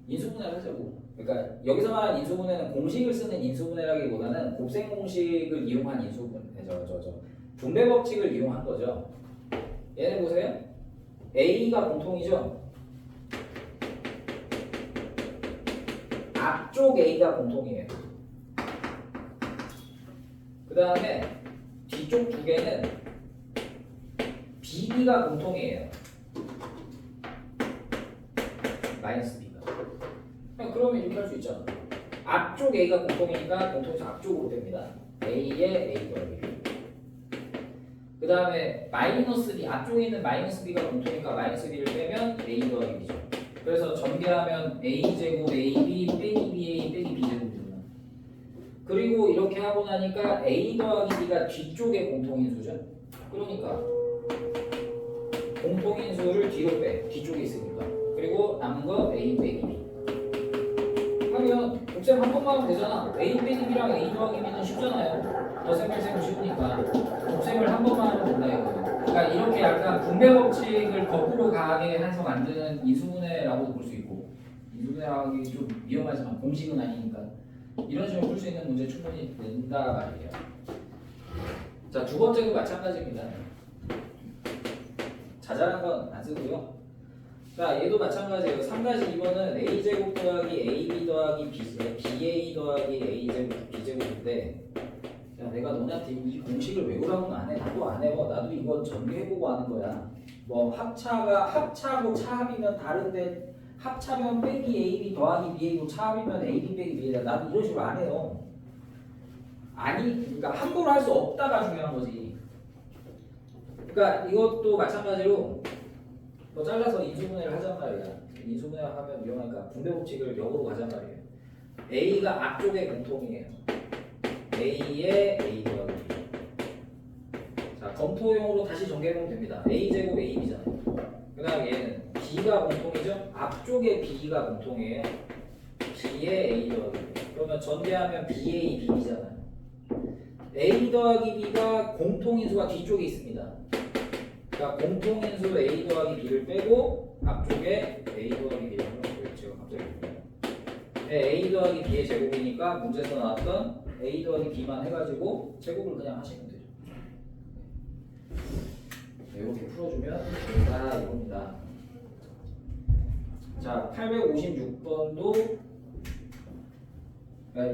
인수분해를 하자고. 그러니까 여기서 말하는 인수분해는 공식을 쓰는 인수분해라기보다는 곱셈 공식을 이용한 인수분해, 분배 법칙을 이용한 거죠. 얘네 보세요. A가 공통이죠. 앞쪽 A가 공통이에요. 그 다음에 뒤쪽 두 개는 BB가 공통이에요. 마이너스 B가. 그러면 이렇게 할 수 있잖아. 앞쪽 A가 공통이니까 공통에서 앞쪽으로 뺍니다. A에 A 더하기 B. 그 다음에 마이너스 B, 앞쪽에 있는 마이너스 B가 공통이니까 마이너스 B를 빼면 A 더하기 B죠. 그래서 전개하면 A제곱 AB 빼기 BA 빼기 B제곱이 됩니다. 그리고 이렇게 하고 나니까 A 더하기 B가 뒤쪽에 공통인수죠. 그러니까 공통인수를 뒤로 빼. 뒤쪽에 있으니까. 그리고 남은 거 A 빼기 B. 하면 곱셈 한 번만 하면 되잖아. A 빼기 B랑 A 더하기 B는 쉽잖아요. 더셈 뺄셈은 쉬우니까 곱셈을 한 번만 하면 된다 이거예요. 그러니까 이렇게 약간 분배 법칙을 거꾸로 가게 해서 만드는 인수분해라고도 볼 수 있고, 인수분해하기 좀 위험하지만 공식은 아니니까 이런 식으로 풀 수 있는 문제 충분히 된다 말이에요. 자, 두 번째도 마찬가지입니다. 자잘한 건 안 쓰고요. 자, 얘도 마찬가지예요. 3가지 2번은 a제곱 더하기 ab 더하기 ba 더하기 a제곱 b제곱인데, 야, 내가 너네한테 이 공식을 외우라고는 안 해. 나도 안 해요. 나도 이거 전개해보고 하는 거야. 뭐 합차고 차합이면 다른데 합차면 빼기 ab 더하기 ba고 차합이면 ab 빼기 b다. 나도 이런 식으로 안 해요. 아니, 그러니까 함부로 할 수 없다가 중요한 거지. 그러니까 이것도 마찬가지로 뭐 잘라서 인수분해를 하잔 말이야. 인수분해 하면 위험하니까 분배 법칙을 역으로 가잔 말이에요. A가 앞쪽에 공통이에요. A에 A 더하기 B. 자, 검토용으로 다시 전개해보면 됩니다. A제곱 AB잖아요. 그 다음 얘는 B가 공통이죠. 앞쪽에 B가 공통이에요. B에 A 더하기 B. 그러면 전개하면 BA BB잖아요. A 더하기 B가 공통인수가 뒤쪽에 있습니다. 그러니까 공통인수 A 더하기 B를 빼고 앞쪽에 A 더하기 B를 하면 제가 갑자기 A 더하기 B의 제곱이니까 문제에서 나왔던 A 더하기 B만 해가지고 제곱을 그냥 하시면 되죠. 이렇게 풀어주면 된다 이겁니다. 자, 856번도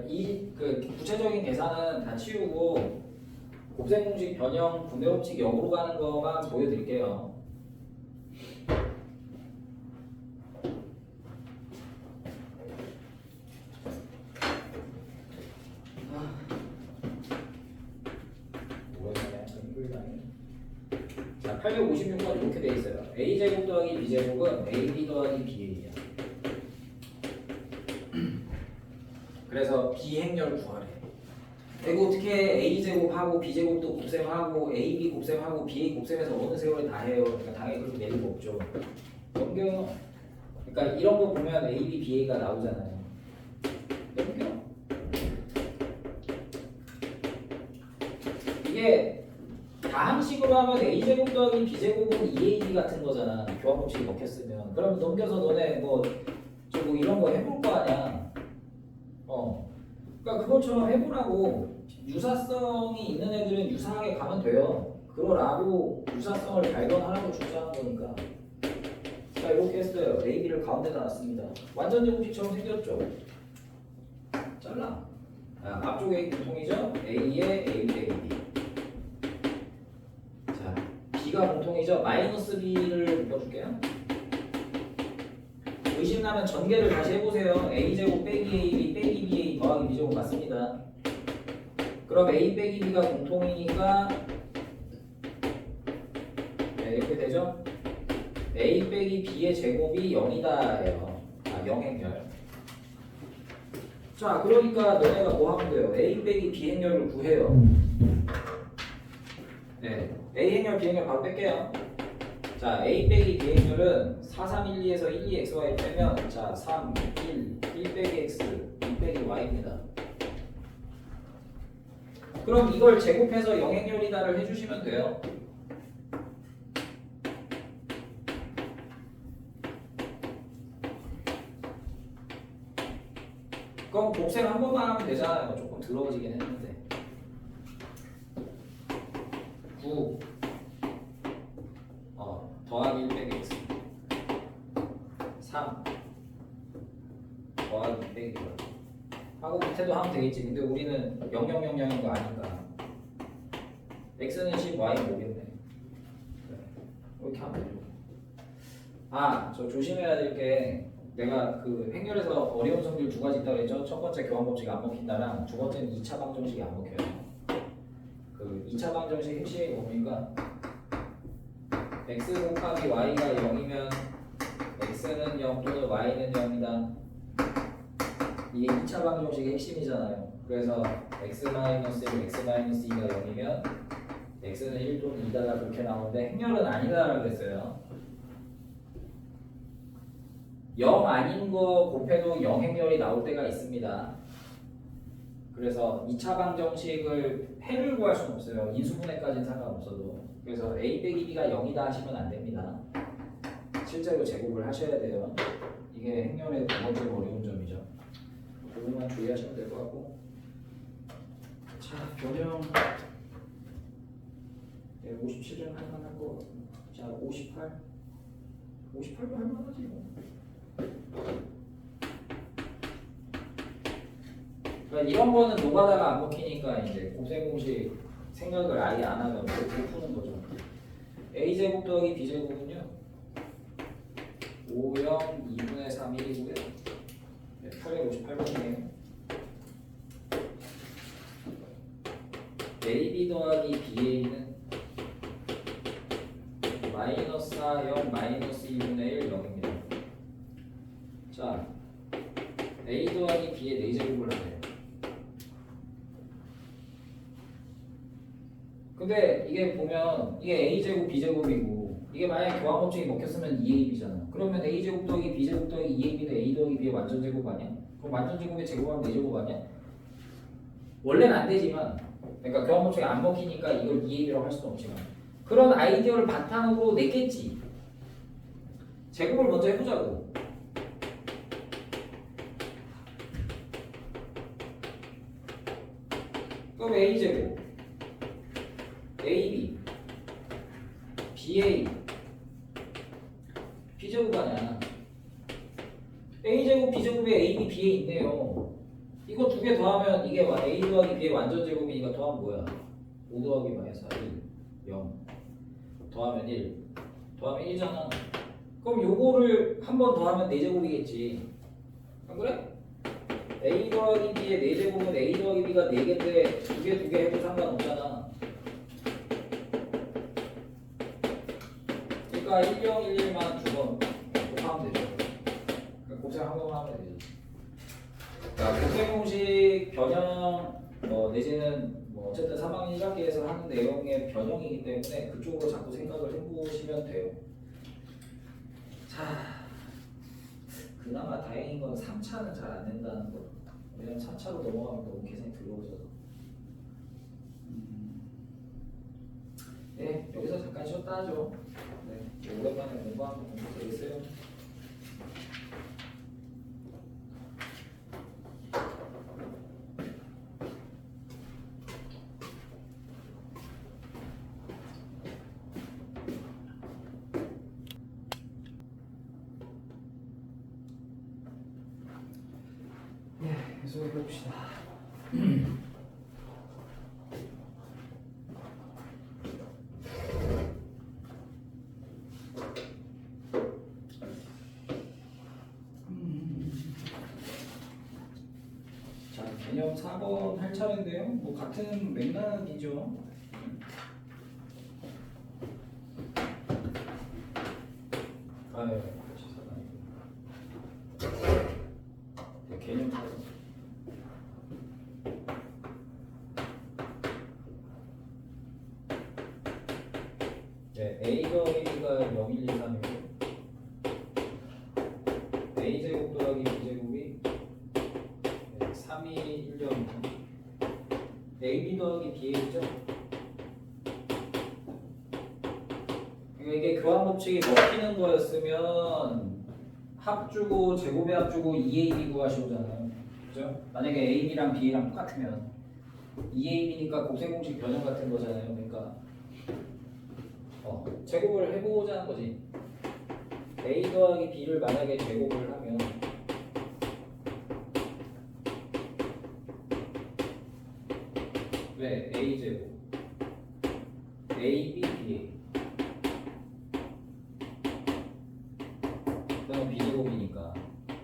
이 구체적인 계산은 다 치우고 곱셈 공식 변형 분배 법칙 역으로 가는 것만 보여드릴게요. 오랜만에 힘들다니. 자, 856번 이렇게 돼 있어요. a제곱 더하기 b제곱은 ab 더하기 ba야. 그래서 비행렬 구하래. 이거 어떻게 a제곱하고 b제곱도 곱셈하고 ab 곱셈하고 ba 곱셈해서 어느 세월에 다 해요. 그러니까 당연히 그렇게 내릴 거 없죠. 넘겨. 그러니까 이런 거 보면 ab, ba가 나오잖아요. 넘겨. 이게 다항식으로 하면 a제곱 더하기 b제곱은 2ab 같은 거잖아. 교환법칙이 먹혔으면. 그럼 넘겨서 너네 뭐 이런 거 해볼 거 아니야. 그러니까 그것처럼 해보라고. 유사성이 있는 애들은 유사하게 가면 돼요. 그러라고 유사성을 발견하라고 주장한 거니까. 자, 이렇게 했어요. AB를 가운데다 놨습니다. 완전 제곱식처럼 생겼죠. 잘라. 앞쪽 A 공통이죠. A에 A 빼기 B. 자, B가 공통이죠. 마이너스 B를 묶어줄게요. 그 의심나면 전개를 다시 해보세요. a제곱 빼기 ab 빼기 ba 더하기 b제곱 맞습니다. 그럼 a 빼기 b가 공통이니까 네, 이렇게 되죠? a 빼기 b의 제곱이 0이다 해요. 아, 0행렬. 자, 그러니까 너네가 뭐 하면 돼요? a 빼기 b 행렬을 구해요. 네, a 행렬 b 행렬 바로 뺄게요. 자, a 빼기 b 행렬은 4, 3, 1, 2에서 1, 2, xy 빼면 자, 3, 1 빼기 x, 2 빼기 y입니다. 그럼 이걸 제곱해서 0행렬이다를 해주시면 돼요. 그럼 곱셈 한 번만 하면 되잖아요. 조금 더러워지긴 했는데. 9 더하기 1 빼기 x 3 더하기 2 빼기 y 하고 밑에도 하면 되겠지. 근데 우리는 0000인 거 아니까 x는 10, y는 5겠네. 이렇게 하면 되죠. 아, 저 조심해야 될 게 내가 그 행렬에서 어려운 성질 두 가지 있다고 했죠. 첫 번째 교환 법칙이 안 먹힌다랑 두 번째는 2차 방정식이 안 먹혀요. 그 2차 방정식 핵심이 뭡니까? x 곱하기 y가 0이면 x는 0 또는 y는 0이다. 이게 2차 방정식의 핵심이잖아요. 그래서 x-1, x-2가 0이면 x는 1 또는 2다가 그렇게 나오는데 행렬은 아니다라고 했어요. 0 아닌 거 곱해도 0행렬이 나올 때가 있습니다. 그래서 2차 방정식을 해를 구할 수는 없어요. 인수분해까지는 상관없어도. 그래서 a 빼기 b가 0이다 하시면 안 됩니다. 실제로 제곱을 하셔야 돼요. 이게 행렬의 두 번째 어려운 점이죠. 그것만 주의하시면 될 것 같고. 자, 변형 57은 할만할 것 같고. 자, 58도 할만하지 뭐. 그러니까 이런 거는 노가다가 안 먹히니까 이제 곱셈 공식 생각을 아예 안 하면 못 푸는 거죠. a 제곱 더하기 b 제곱은요 5, 0, 2분의 3, 1이고요. 네, 858번이에요. ab 더하기 ba는 마이너스 4, 0, 마이너스 2분의 1, 0입니다. 자, a 더하기 b의 4제곱을 하네요. 근데 이게 보면 이게 a제곱 b제곱이고 이게 만약에 교환법칙이 먹혔으면 2ab잖아. 그러면 a제곱 더하기 b제곱 더하기 2ab는 a 더하기 b의 완전제곱 아니야? 그럼 완전제곱의 제곱하면 4제곱 아니야? 원래는 안 되지만 그러니까 교환법칙이 안 먹히니까 이걸 2ab라고 할 수는 없지만 그런 아이디어를 바탕으로 냈겠지. 제곱을 먼저 해보자고. 그럼 a제곱 AB BA B제곱 아니야. A제곱 B제곱에 AB BA 있네요. 이거 두 개 더하면 이게 A 더하기 B의 완전제곱이니까 더하면 뭐야? 5 더하기 마이너스 1 0 더하면 1 더하면 1이잖아. 그럼 요거를 한 번 더하면 4제곱이겠지. 안 그래? A 더하기 B의 4제곱은 A 더하기 B가 4개인데 두 개 해도 상관없잖아. 그러니까 1011만 두 번 곱하면 되죠. 그러니까 곱셈 한 번만 하면 되죠. 자, 곱셈 공식 변형 내지는 어쨌든 3학년 1학기에서 하는 내용의 변형이기 때문에 그쪽으로 자꾸 생각을 해보시면 돼요. 자, 그나마 다행인 건 3차는 잘 안 된다는 거. 왜냐면 3차로 넘어가면 너무 계산이 들어오셔서. 네, 여기서 잠깐 쉬었다 하죠. 네, 오랜만에 공부한 거 공부 되겠어요? 네, 계속 해봅시다. 개념 4번 할 차례인데요. 뭐 같은 맥락이죠. 아유, 개념 4번. 네, a 더하기가 0, 1, 2, 3이고 a제곱 더하기 b제곱이 3, 2, 1, 0이고 ab 더하기 ba죠. 이게 교환 법칙이 먹히는 거였으면 합주고 제곱의 합주고 2ab 구하시오잖아요. 그죠? 만약에 ab랑 ba랑 똑같으면 2ab니까 곱셈공식 변형 같은 거잖아요. 그러니까 제곱을 해보자는 거지. a 더하기 b를 만약에 제곱을 하면 왜 a 제곱 a b ba 그러면 b 제곱이니까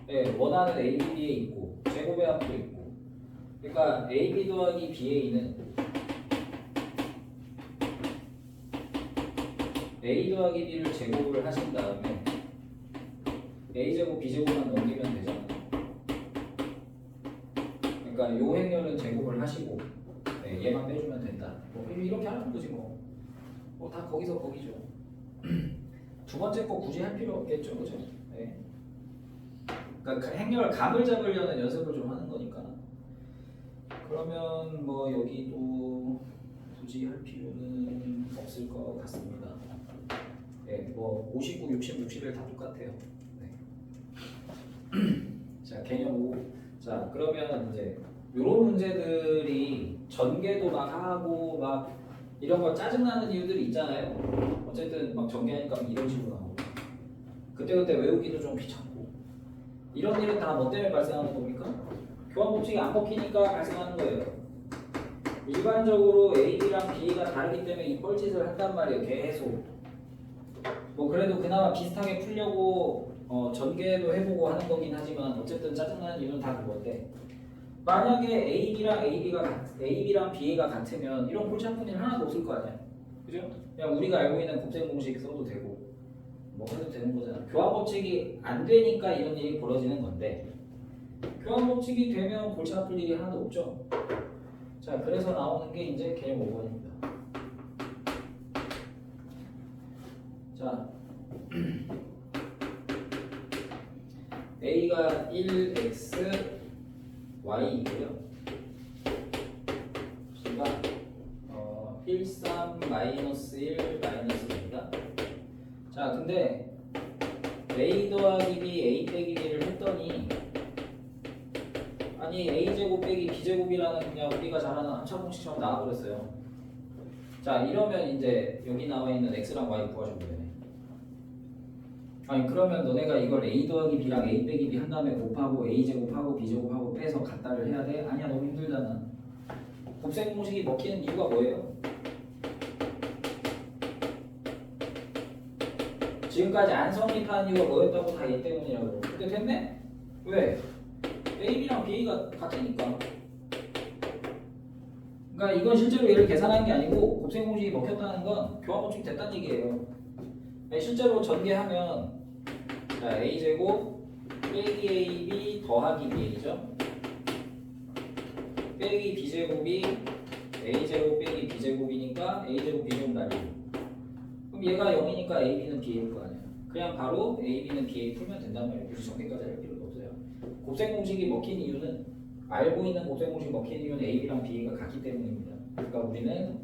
네, 원하는 a b b에 있고 제곱의 합도 있고 그러니까 a b 더하기 ba는 a 더하기 b를 제곱을 하신 다음에 a제곱 b제곱만 넘기면 되잖아요. 그러니까 요 행렬은 제곱을 하시고 네, 얘만 빼주면 된다. 뭐 이렇게 하는 거지 뭐. 뭐 다 거기서 거기죠. 두 번째 거 굳이 할 필요 없겠죠, 그죠? 네. 그러니까 행렬 감을 잡으려는 연습을 좀 하는 거니까. 그러면 뭐 여기도 굳이 할 필요는 없을 것 같습니다. 네, 뭐 59, 60, 61 다 똑같아요. 네. 자, 개념 5. 자, 그러면 이제 이런 문제들이 전개도 막 하고 막 이런 거 짜증나는 이유들이 있잖아요. 어쨌든 막 전개하니까 이런 식으로 나오고 그때그때 외우기도 좀 귀찮고 이런 일은 다 뭐 때문에 발생하는 겁니까? 교환 법칙이 안 먹히니까 발생하는 거예요. 일반적으로 AB랑 B가 다르기 때문에 이 뻘짓을 한단 말이에요. 계속. 뭐 그래도 그나마 비슷하게 풀려고 전개도 해보고 하는 거긴 하지만 어쨌든 짜증나는 이유는 다 그건데 만약에 AB랑 BA가 같으면 이런 골치 아픈 일 하나도 없을 거 아니야. 그죠? 그냥 우리가 알고 있는 곱셈 공식 써도 되고 뭐 해도 되는 거잖아. 교환 법칙이 안 되니까 이런 일이 벌어지는 건데 교환 법칙이 되면 골치 아플 일이 하나도 없죠. 자, 그래서 나오는 게 이제 개념 5번입니다. 자, A가 1x y이고요. B가 1, 3, 마이너스 1, 마이너스 2입니다. 자, 근데 A 더하기 B, A 빼기 B를 했더니 아니 A제곱 빼기 B제곱이라는 그냥 우리가 잘 아는 함수공식처럼 나와버렸어요. 자, 이러면 이제 여기 나와 있는 X랑 Y 구하시면 되네. 아니 그러면 너네가 이걸 A 더하기 B랑 A 빼기 B 한 다음에 곱하고 A제곱하고 B제곱하고 빼서 갖다를 해야 돼? 아니야, 너무 힘들잖아. 곱셈 공식이 먹히는 이유가 뭐예요? 지금까지 안 성립한 이유가 뭐였다고? 다 얘 때문이라고. 근데 됐네? 왜? AB랑 BA가 같으니까. 그러니까 이건 실제로 얘를 계산한 게 아니고 곱셈 공식이 먹혔다는 건 교환 법칙 됐다는 얘기예요. 실제로 전개하면 자, A제곱 빼기 AB 더하기 BA죠. 빼기 B제곱이 A제곱 빼기 B제곱이니까 A제곱 B제곱 날리고 그럼 얘가 0이니까 AB는 BA일 거 아니야. 그냥 바로 AB는 BA 풀면 된단 말이에요. 굳이 전개까지 할 필요도 없어요. 곱셈 공식이 먹힌 이유는 알고 있는 곱셈 공식이 먹힌 이유는 AB랑 BA가 같기 때문입니다. 그러니까 우리는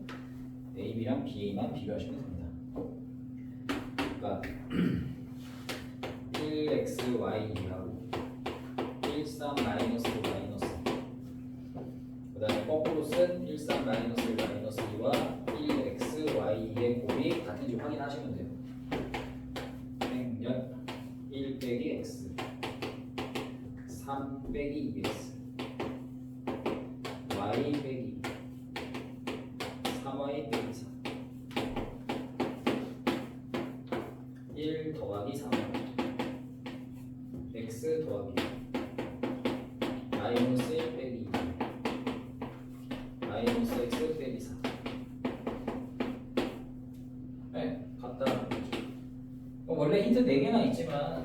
AB랑 BA만 비교하시면 됩니다. 그러니까 1xy하고 13 마이너스 마이너스 그 다음에 거꾸로 쓴 13 마이너스 마이너스 2와 1xy의 곱이 같은지 확인하시면 돼요. 행렬 1 빼기 x 3 빼기 2x y 빼기 3y 빼기 3 1 더하기 3y x 더하기 마이너스 1 빼기 2 마이너스 x 빼기 4. 네, 같다는 거죠. 원래 힌트 4개나 있지만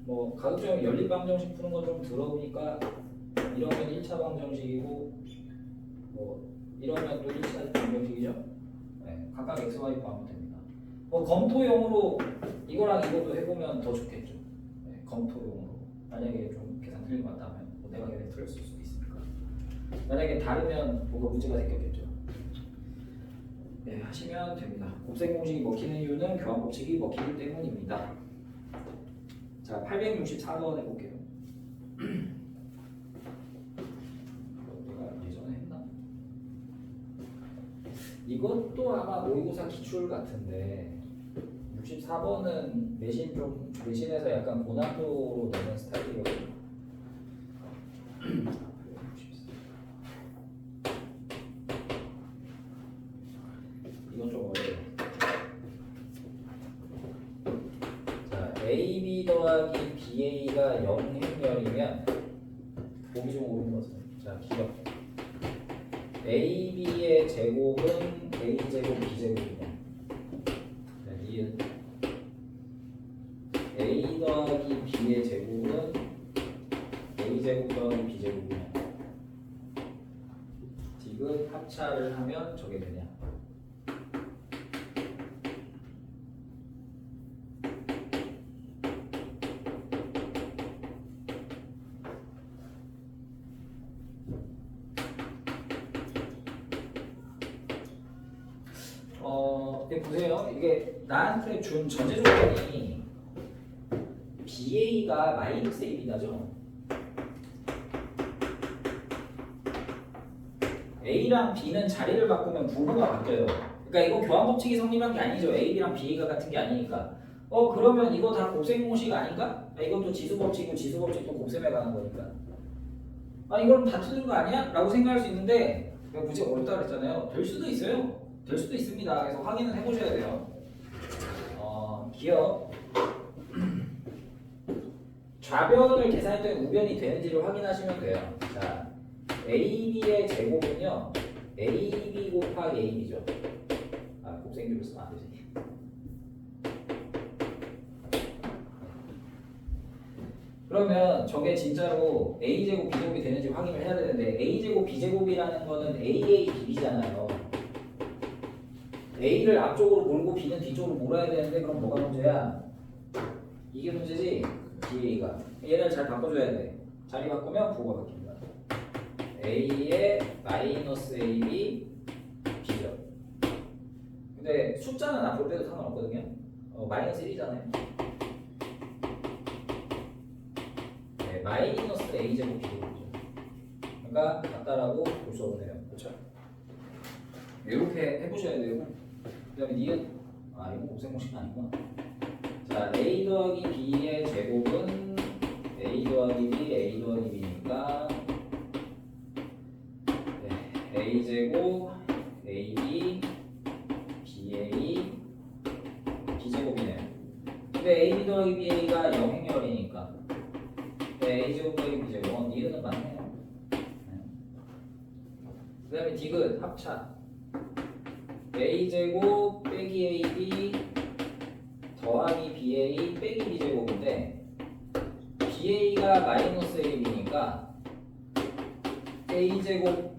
뭐 가급적 연립 방정식 푸는 거 좀 들어보니까 이러면 1차 방정식이고 뭐 이러면 또 1차 방정식이죠. 네, 각각 x, y 구하면 됩니다. 뭐 검토용으로 이거랑 이것도 해보면 더 좋겠죠. 네, 검토용으로 만약에 좀 계산 틀린 것 같다면 뭐 내가 계산 틀렸을 수도 있으니까 만약에 다르면 뭐가 문제가 생겼겠죠. 네, 하시면 됩니다. 곱셈 공식이 먹히는 이유는 교환 법칙이 먹히기 때문입니다. 자, 864번 해볼게요. 내가 예전에 했나? 이것도 아마 모의고사 기출 같은데 64번은 내신에서 약간 고난도로 내는 스타일이거든요. 이건 좀 어려워요. 자, AB 더하기 BA가 0행렬이면 보기 좀 옳은 것은 자, 기억. AB의 제곱은 A제곱 B제곱이다. 자, 니은 A 더하기 B의 제곱은 A제곱 더하기 B제곱이냐. 디귿 합차를 하면 저게 되냐. 보세요. 이게 나한테 준 전제 조건이 BA가 마이너스 AB다죠. A랑 B는 자리를 바꾸면 부호가 바뀌어요. 그러니까 이거 교환 법칙이 성립한 게 아니죠. AB랑 BA가 같은 게 아니니까. 그러면 이거 다 곱셈 공식 아닌가? 이것도 지수 법칙이고 지수 법칙도 곱셈에 관한 거니까. 이건 다 틀린 거 아니야? 라고 생각할 수 있는데 문제가 어렵다 그랬잖아요. 될 수도 있어요. 될 수도 있습니다. 그래서 확인을 해보셔야 돼요. 기억. 좌변을 계산했더니 우변이 되는지를 확인하시면 돼요. 자, AB의 제곱은요, AB 곱하기 AB죠. 곱셈기로 쓰면 안 되지. 그러면 저게 진짜로 A제곱 B제곱이 되는지 확인을 해야 되는데 A제곱 B제곱이라는 거는 AA BB잖아요. A를 앞쪽으로 몰고 B는 뒤쪽으로 몰아야 되는데 그럼 뭐가 문제야? 이게 문제지? BA가. 얘를 잘 바꿔줘야 돼. 자리 바꾸면 부호가 바뀝니다. A의 마이너스 AB B죠. 근데 숫자는 앞으로 빼도 상관없거든요. 마이너스 1이잖아요. 네, 마이너스 A제곱 B제곱이죠. 그러니까 같다라고 볼 수 없네요. 그렇죠? 이렇게 해보셔야 되고 그 다음에 니은 이거 곱셈 공식은 아니구나. 자, A 더하기 B의 제곱은 A 더하기 B, A 더하기 B니까 네, A제곱 AB BA B제곱이네요. 근데 AB 더하기 BA가 0행렬이니까 네, A제곱 더하기 B제곱 니은은 맞네요. 그 다음에 디귿 합차 A제곱 빼기 AB 더하기 BA 빼기 B제곱인데 BA가 마이너스 AB니까 A제곱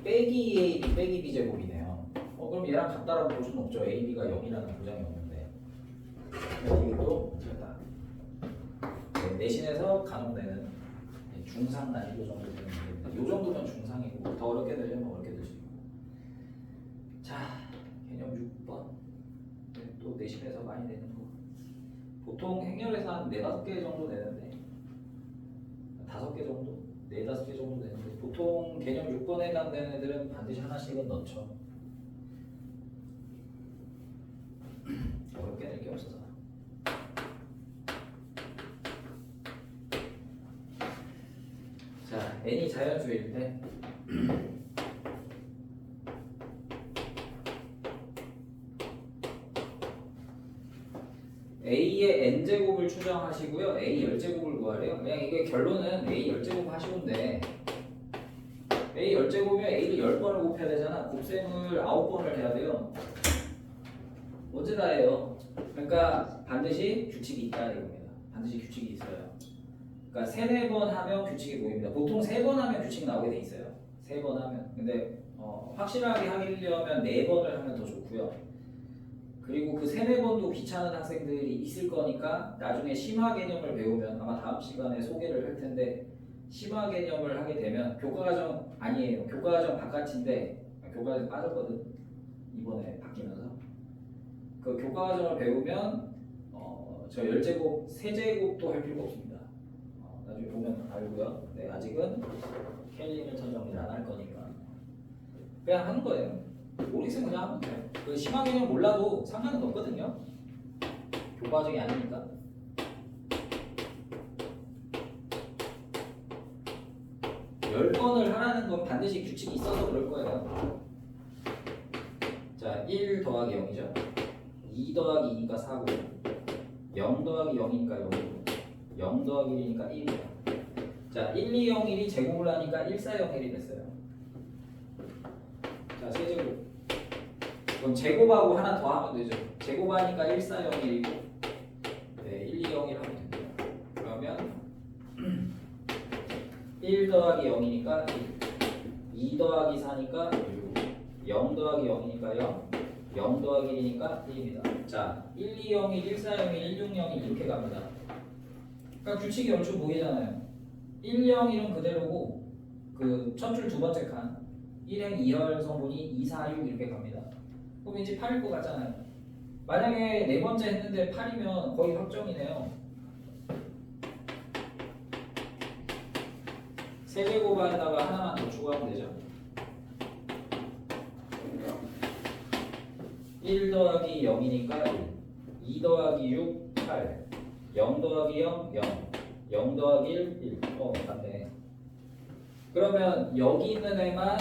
빼기 AB 빼기 B제곱이네요. 그럼 얘랑 같다라고 볼 수는 없죠. AB가 0이라는 보장이 없는데 이것도 틀렸다. 내신에서 간혹 내는 중상 난이도 정도 되는 문제입니다. 이 정도면 중상이고 더 어렵게 되려면 어렵게 될 수 있고. 자, 개념 6번. 또 내신에서 많이 내는 거. 보통 행렬에서 한 4-5개 정도 내는데 5개 정도? 4-5개 정도 내는데 보통 개념 6번에 해당되는 애들은 반드시 하나씩은 넣죠. 어렵게 낼 게 없어서. 자, n이 자연수일 때 A의 n제곱을 추정하시고요. A 열제곱을 구하래요. 그냥 이게 결론은 A 열제곱 하시는데 A 10제곱이면 A를 10번을 곱해야 되잖아. 곱셈을 9번을 해야 돼요. 언제 다 해요? 그러니까 반드시 규칙이 있다 이겁니다. 반드시 규칙이 있어요. 그러니까 3, 4번 하면 규칙이 보입니다. 보통 3번 하면 규칙이 나오게 돼 있어요. 3번 하면. 근데 확실하게 하려면 4번을 하면 더 좋고요. 그리고 그 3, 4번도 귀찮은 학생들이 있을 거니까 나중에 심화 개념을 배우면 아마 다음 시간에 소개를 할 텐데 심화 개념을 하게 되면 교과과정 아니에요. 교과과정 바깥인데 교과과정 빠졌거든. 이번에 바뀌면서. 그 교과과정을 배우면 저 10제곱, 세제곱도 할 필요가 없습니다. 나중에 보면 알고요. 네, 아직은 켈리밀턴 정리를 안 할 거니까 그냥 하는 거예요. 모르겠으면 그냥 하면 돼요. 그 심화 개념 몰라도 상관은 없거든요. 교과정이 아니니까. 열 번을 하라는 건 반드시 규칙이 있어서 그럴 거예요. 자, 1 더하기 0이죠. 2 더하기 2니까 4고 0 더하기 0이니까 0이고 0 더하기 1이니까 1이에요. 자, 1, 2, 0, 1이 제곱을 하니까 1, 4, 0, 1이 됐어요. 자, 세제곱. 그럼 제곱하고 하나 더 하면 되죠. 제곱하니까 1, 4, 0, 1이고 네, 1, 2, 0, 1 하면 됩니다. 그러면 1 더하기 0이니까 1, 2 더하기 4니까 6, 0 더하기 0이니까 0, 0 더하기 1이니까 1입니다. 자, 1, 2, 0, 1, 1, 4, 0, 1, 1, 6, 0이 이렇게 갑니다. 그러니까 규칙이 얼추 보이잖아요. 1, 0, 1은 그대로고 그 첫 줄 두 번째 칸 1행 2열 성분이 2, 4, 6 이렇게 갑니다. 그럼 이제 8일 것 같잖아요. 만약에 네 번째 했는데 8이면 거의 확정이네요. 세제곱에다가 하나만 더 추가하면 되죠. 1 더하기 0이니까 1, 2 더하기 6, 8, 0 더하기 0, 0, 0 더하기 1, 1. 맞네. 그러면 여기 있는 애만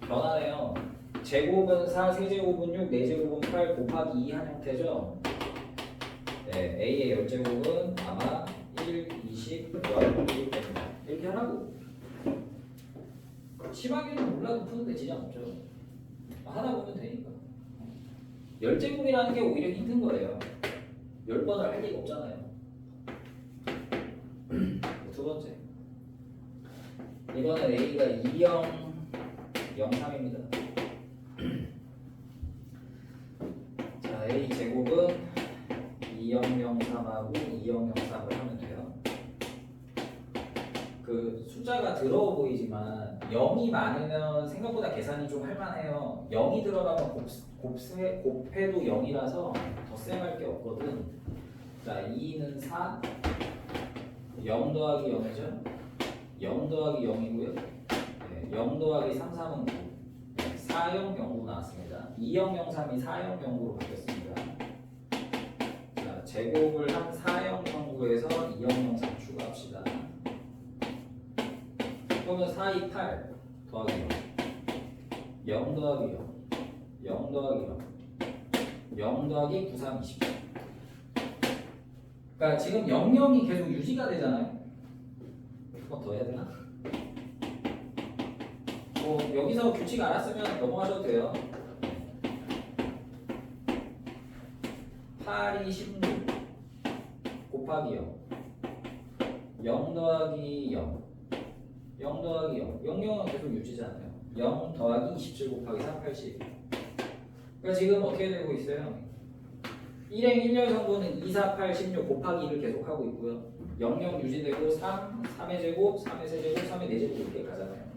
변하네요. 제곱은 4, 세제곱은 6, 4제곱은 8 곱하기 2 한 형태죠. 네, A의 10제곱은 아마 1, 20, 0, 1 됩니다. 이렇게 하라고. 심하게는 몰라도 푸는데 지장 없죠. 하나 보면 되니까. 10제곱이라는 게 오히려 힘든 거예요. 10번을 할 리가 없잖아요. 두 번째. 이거는 A가 20, 03입니다. 자, A 제곱은 2003하고 2003을 하면 돼요. 그 숫자가 더러워 보이지만 0이 많으면 생각보다 계산이 좀 할만해요. 0이 들어가면 곱해도 0이라서 더 쎄할 게 없거든. 자, 2는 4, 0 더하기 0이죠. 0 더하기 0이고요. 네, 0 더하기 3, 3은 9. 4, 0, 0, 9 나왔습니다. 2, 0, 0, 3이 4, 0, 0, 9로 바뀌었습니다. 자, 제곱을 한 4, 0, 0, 9에서 2, 0, 0, 3 추가합시다. 그러면 4, 2, 8 더하기 0, 0 더하기 0, 0 더하기 0, 0 더하기 9, 3, 20. 그러니까 지금 0, 0이 계속 유지가 되잖아요. 한 번 더 해야 되나? 여기서 규칙 알았으면 넘어가셔도 돼요. 8이 16 곱하기 0, 0 더하기 0, 0 더하기 0, 0, 0은 계속 유지잖아요. 0 더하기 27 곱하기 3, 80. 그러니까 지금 어떻게 되고 있어요? 1행 1열 성분은 2, 4, 8, 16 곱하기 2를 계속하고 있고요. 0, 0 유지되고 3, 3의 제곱, 3의 세제곱, 3의 4제곱 이렇게 가잖아요.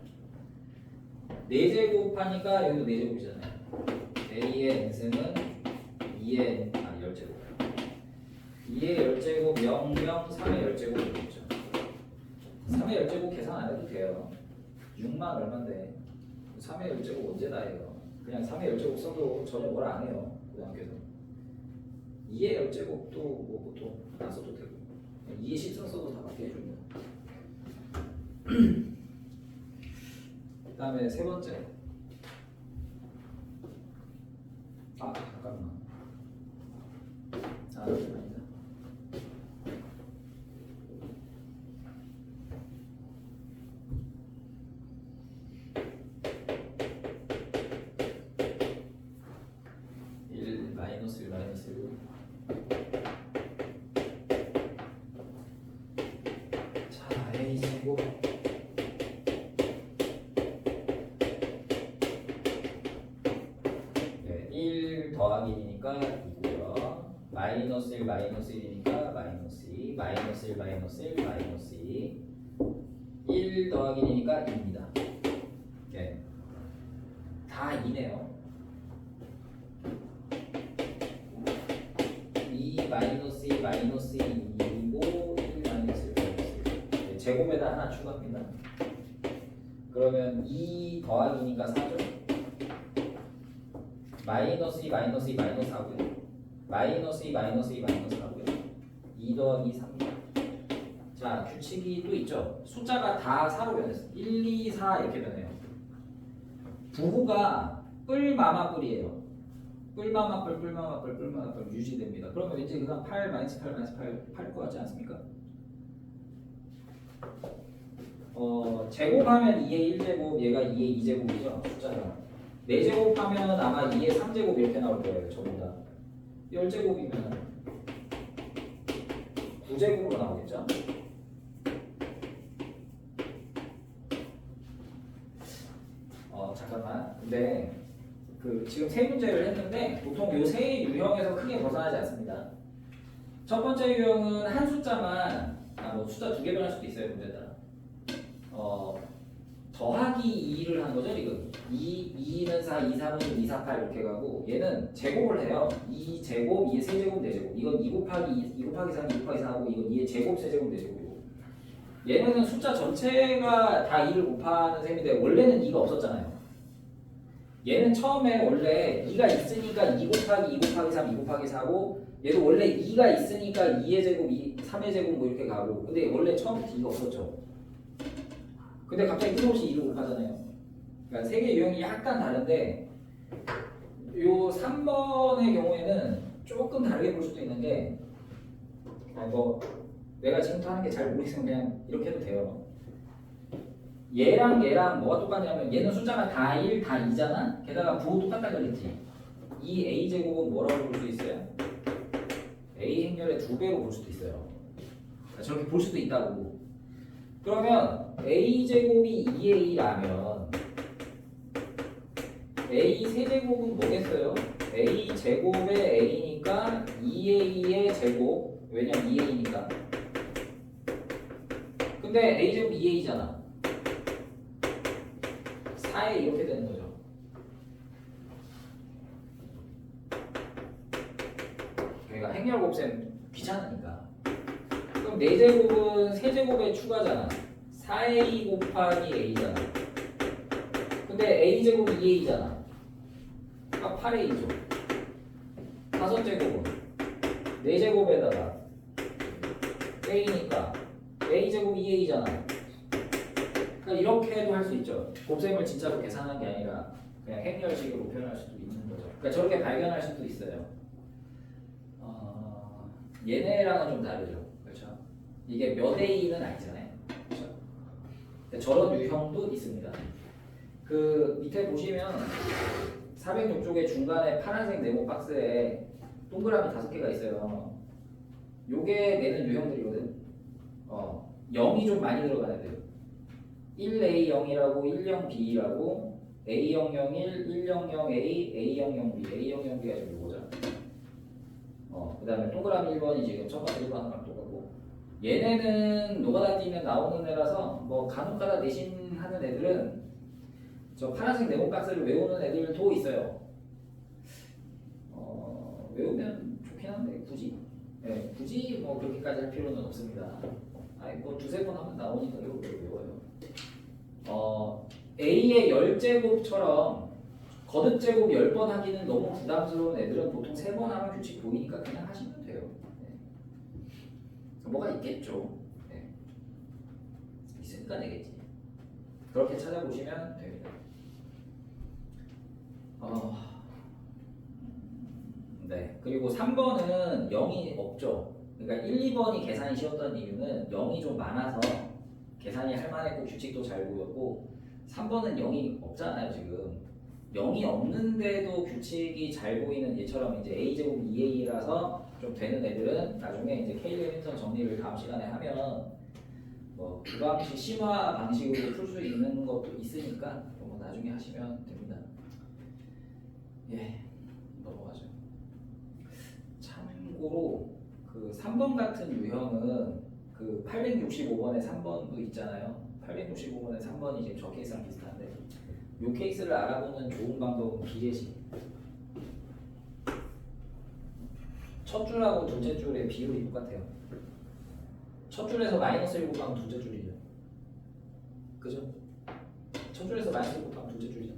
4제곱 하니까 여기도 4제곱이잖아요. A의 n승은 2의 10제곱. 2의 10제곱 0, 0, 3의 10제곱 되겠죠. 3의 10제곱 계산 안 해도 돼요. 6만 얼만데 3의 10제곱 언제 다 해요? 그냥 3의 10제곱 써도 전혀 뭘 안 해요. 고등학교에서. 2의 10제곱도 뭐 보통 안 써도 되고 2의 실선 써도 다 맞게 해줍니다. 그 다음에 세 번째. 잠깐만. 아니다. 1이니까 2고요. 마이너스 1, 마이너스 1이니까 마이너스 2, 마이너스 1, 마이너스 1, 마이너스 2. 1 더하기 2니까 2입니다. 네. 다 2네요. 2 마이너스 2 마이너스 2이고 1 마이너스 1 마이너스 1. 네, 제곱에다 하나 추가합니다. 그러면 2 더하기니까 4죠. 마이너스 2 마이너스 2 마이너스 4고요. 마이너스 2 마이너스 2 마이너스 4고요. 2 더하기 3입니다. 자, 규칙이 또 있죠. 숫자가 다 4로 변했어. 1, 2, 4 이렇게 변해요. 부호가 뿔마마뿔이에요. 뿔마마뿔, 뿔마마뿔, 뿔마마뿔 유지됩니다. 그러면 왠지 그냥 8, 마이너스 8, 마이너스 8일 것 같지 않습니까? 제곱하면 2의 1제곱, 얘가 2의 2제곱이죠. 숫자가. 4제곱하면 아마 2의 3제곱 이렇게 나올 거예요. 전부 다. 10제곱이면 9제곱으로 나오겠죠? 잠깐만. 근데 지금 세 문제를 했는데 보통 요 세 유형에서 크게 벗어나지 않습니다. 첫 번째 유형은 한 숫자만 뭐 숫자 2개 변할 수도 있어요. 문제다. 더하기 2를 한 거죠 지금. 2는 4, 2, 3은 2, 4, 8 이렇게 가고 얘는 제곱을 해요. 2제곱, 2의 세제곱, 4제곱. 이건 2 곱하기 2, 2 곱하기 3, 2 곱하기 4하고 이건 2의 제곱, 세제곱, 4제곱이고 얘는 숫자 전체가 다 2를 곱하는 셈인데 원래는 2가 없었잖아요. 얘는 처음에 원래 2가 있으니까 2 곱하기 2 곱하기 3, 2 곱하기 4고 얘도 원래 2가 있으니까 2의 제곱, 3의 제곱 뭐 이렇게 가고 근데 원래 처음부터 2가 없었죠. 근데 갑자기 끊임없이 2를 곱하잖아요. 그러니까 세 개의 유형이 약간 다른데 요 3번의 경우에는 조금 다르게 볼 수도 있는 게 내가 지금부터 하는 게 잘 모르겠으면 그냥 이렇게 해도 돼요. 얘랑 뭐가 똑같냐면 얘는 숫자가 다 1, 다 2잖아? 게다가 부호 똑같다 그랬지? 이 a제곱은 뭐라고 볼 수 있어요? a 행렬의 2배로 볼 수도 있어요. 그러니까 저렇게 볼 수도 있다고. 그러면 a제곱이 2a라면 a 세제곱은 뭐겠어요? a 제곱의 a니까 2a의 제곱. 왜냐면 2a니까. 근데 a제곱 2a잖아. 4에 이렇게 되는 거죠. 그러니까 행렬 곱셈 귀찮으니까. 그럼 4제곱은 세제곱에 추가잖아. 4a 곱하기 a잖아. 근데 a제곱이 2a잖아. 그러니까 8a죠. 5제곱은 4제곱에다가 a니까 a제곱이 2a잖아. 그러니까 이렇게도 할 수 있죠. 곱셈을 진짜로 계산한 게 아니라 그냥 행렬식으로 표현할 수도 있는 거죠. 그러니까 저렇게 발견할 수도 있어요. 얘네랑은 좀 다르죠. 그렇죠? 이게 몇 A는 아니잖아요. 그렇죠? 저런 유형도 있습니다. 밑에 보시면 406쪽의 중간에 파란색 네모 박스에 동그라미 5개가 있어요. 요게 내는 유형들이거든. 0이 좀 많이 들어가야 돼요. 1A0이라고 10B라고 A001, 100A, A00B, A00B가 지금 이거죠. 그 다음에 동그라미 1번이 지금 첫 번째 1번 하나랑 똑같고 얘네는 노가다 띄면 나오는 애라서 뭐 간혹가다 내신하는 애들은 저 파란색 네모 박스를 외우는 애들도 있어요. 외우면 좋긴 한데 굳이 뭐 그렇게까지 할 필요는 없습니다. 뭐 두세 번 하면 나오니까 이거 외워요. A의 10제곱처럼 거듭제곱 10번 하기는 너무 부담스러운 애들은 보통 3번 하면 규칙 보이니까 그냥 하시면 돼요. 뭐가 있겠죠. 있으니까 내겠지. 그렇게 찾아보시면 됩니다. 네. 그리고 3번은 0이 없죠. 그러니까 1, 2번이 계산이 쉬웠던 이유는 0이 좀 많아서 계산이 할만했고 규칙도 잘 보였고 3번은 0이 없잖아요 지금. 0이 없는데도 규칙이 잘 보이는 얘처럼 이제 a제곱 2a라서 좀 되는 애들은 나중에 이제 케일러 햄ilton 정리를 다음 시간에 하면 뭐 그 방식 심화 방식으로 풀 수 있는 것도 있으니까 뭐 나중에 하시면 됩니다. 넘어가죠. 참고로 그 3번 같은 유형은 그 865번에 3번도 있잖아요. 865번에 3번이 지금 저 케이스랑 비슷한데 이 케이스를 알아보는 좋은 방법은 비례식. 첫 줄하고 둘째 줄의 비율이 똑같아요. 첫 줄에서 마이너스 1 곱하면 둘째 줄이죠. 그죠? 첫 줄에서 마이너스 1 곱하면 둘째 줄이죠.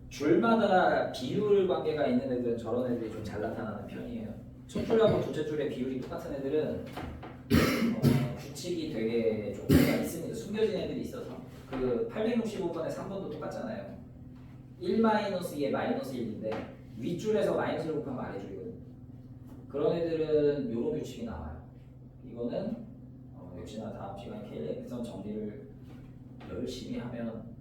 줄마다 비율 관계가 있는 애들은 저런 애들이 좀 잘 나타나는 편이에요. 첫 줄하고 둘째 줄의 비율이 똑같은 애들은 규칙이 되게 좀 있습니다. 숨겨진 애들이 있어서 그 865번에 3번도 똑같잖아요. 1-2에 마이너스 1인데 윗줄에서 마이너스 1 곱하면 아래줄이거든요. 그런 애들은 이런 규칙이 나와요. 이거는 역시나 다음 시간에 K-렉선 정리를 열심히 하면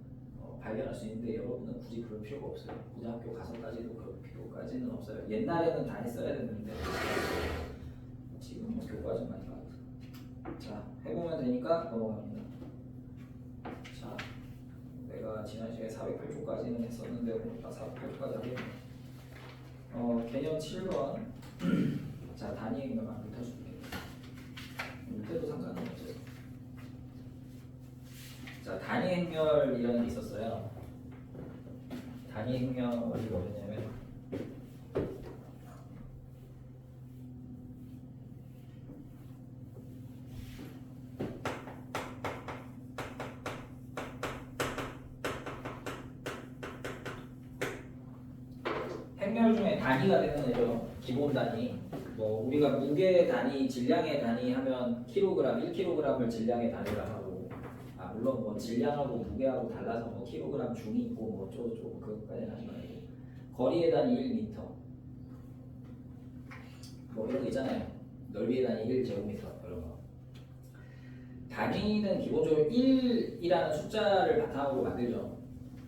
발견할 수 있는데 여러분은 굳이 그럴 필요가 없어요. 고등학교 가서까지도 그럴 필요까지는 없어요. 옛날에는 다 했어야 됐는데 지금 뭐 교과서 많이 가요. 자, 해보면 되니까 넘어갑니다. 자, 내가 지난 시간에 408초까지는 했었는데 오늘 408초까지 하겠네요. 개념 7번. 자, 단위 행렬만 훑어줄게요. 밑에도 상관은 없어요. 자, 단위 행렬이라는 게 있었어요. 단위 행렬이 뭐냐면 행렬 중에 단위가 되는 애죠. 기본 단위. 뭐 우리가 무게 단위, 질량의 단위 하면 킬로그램, 1kg을 질량의 단위라 하고, 물론 뭐 질량하고 무게하고 달라서 뭐 킬로그램 중이 있고 뭐 어쩌고저쩌고 그것까지는 하지 말고, 거리의 단위 1m, 뭐 이런 거 있잖아요. 넓이의 단위 1제곱미터 이런 거. 단위는 기본적으로 1이라는 숫자를 바탕으로 만들죠.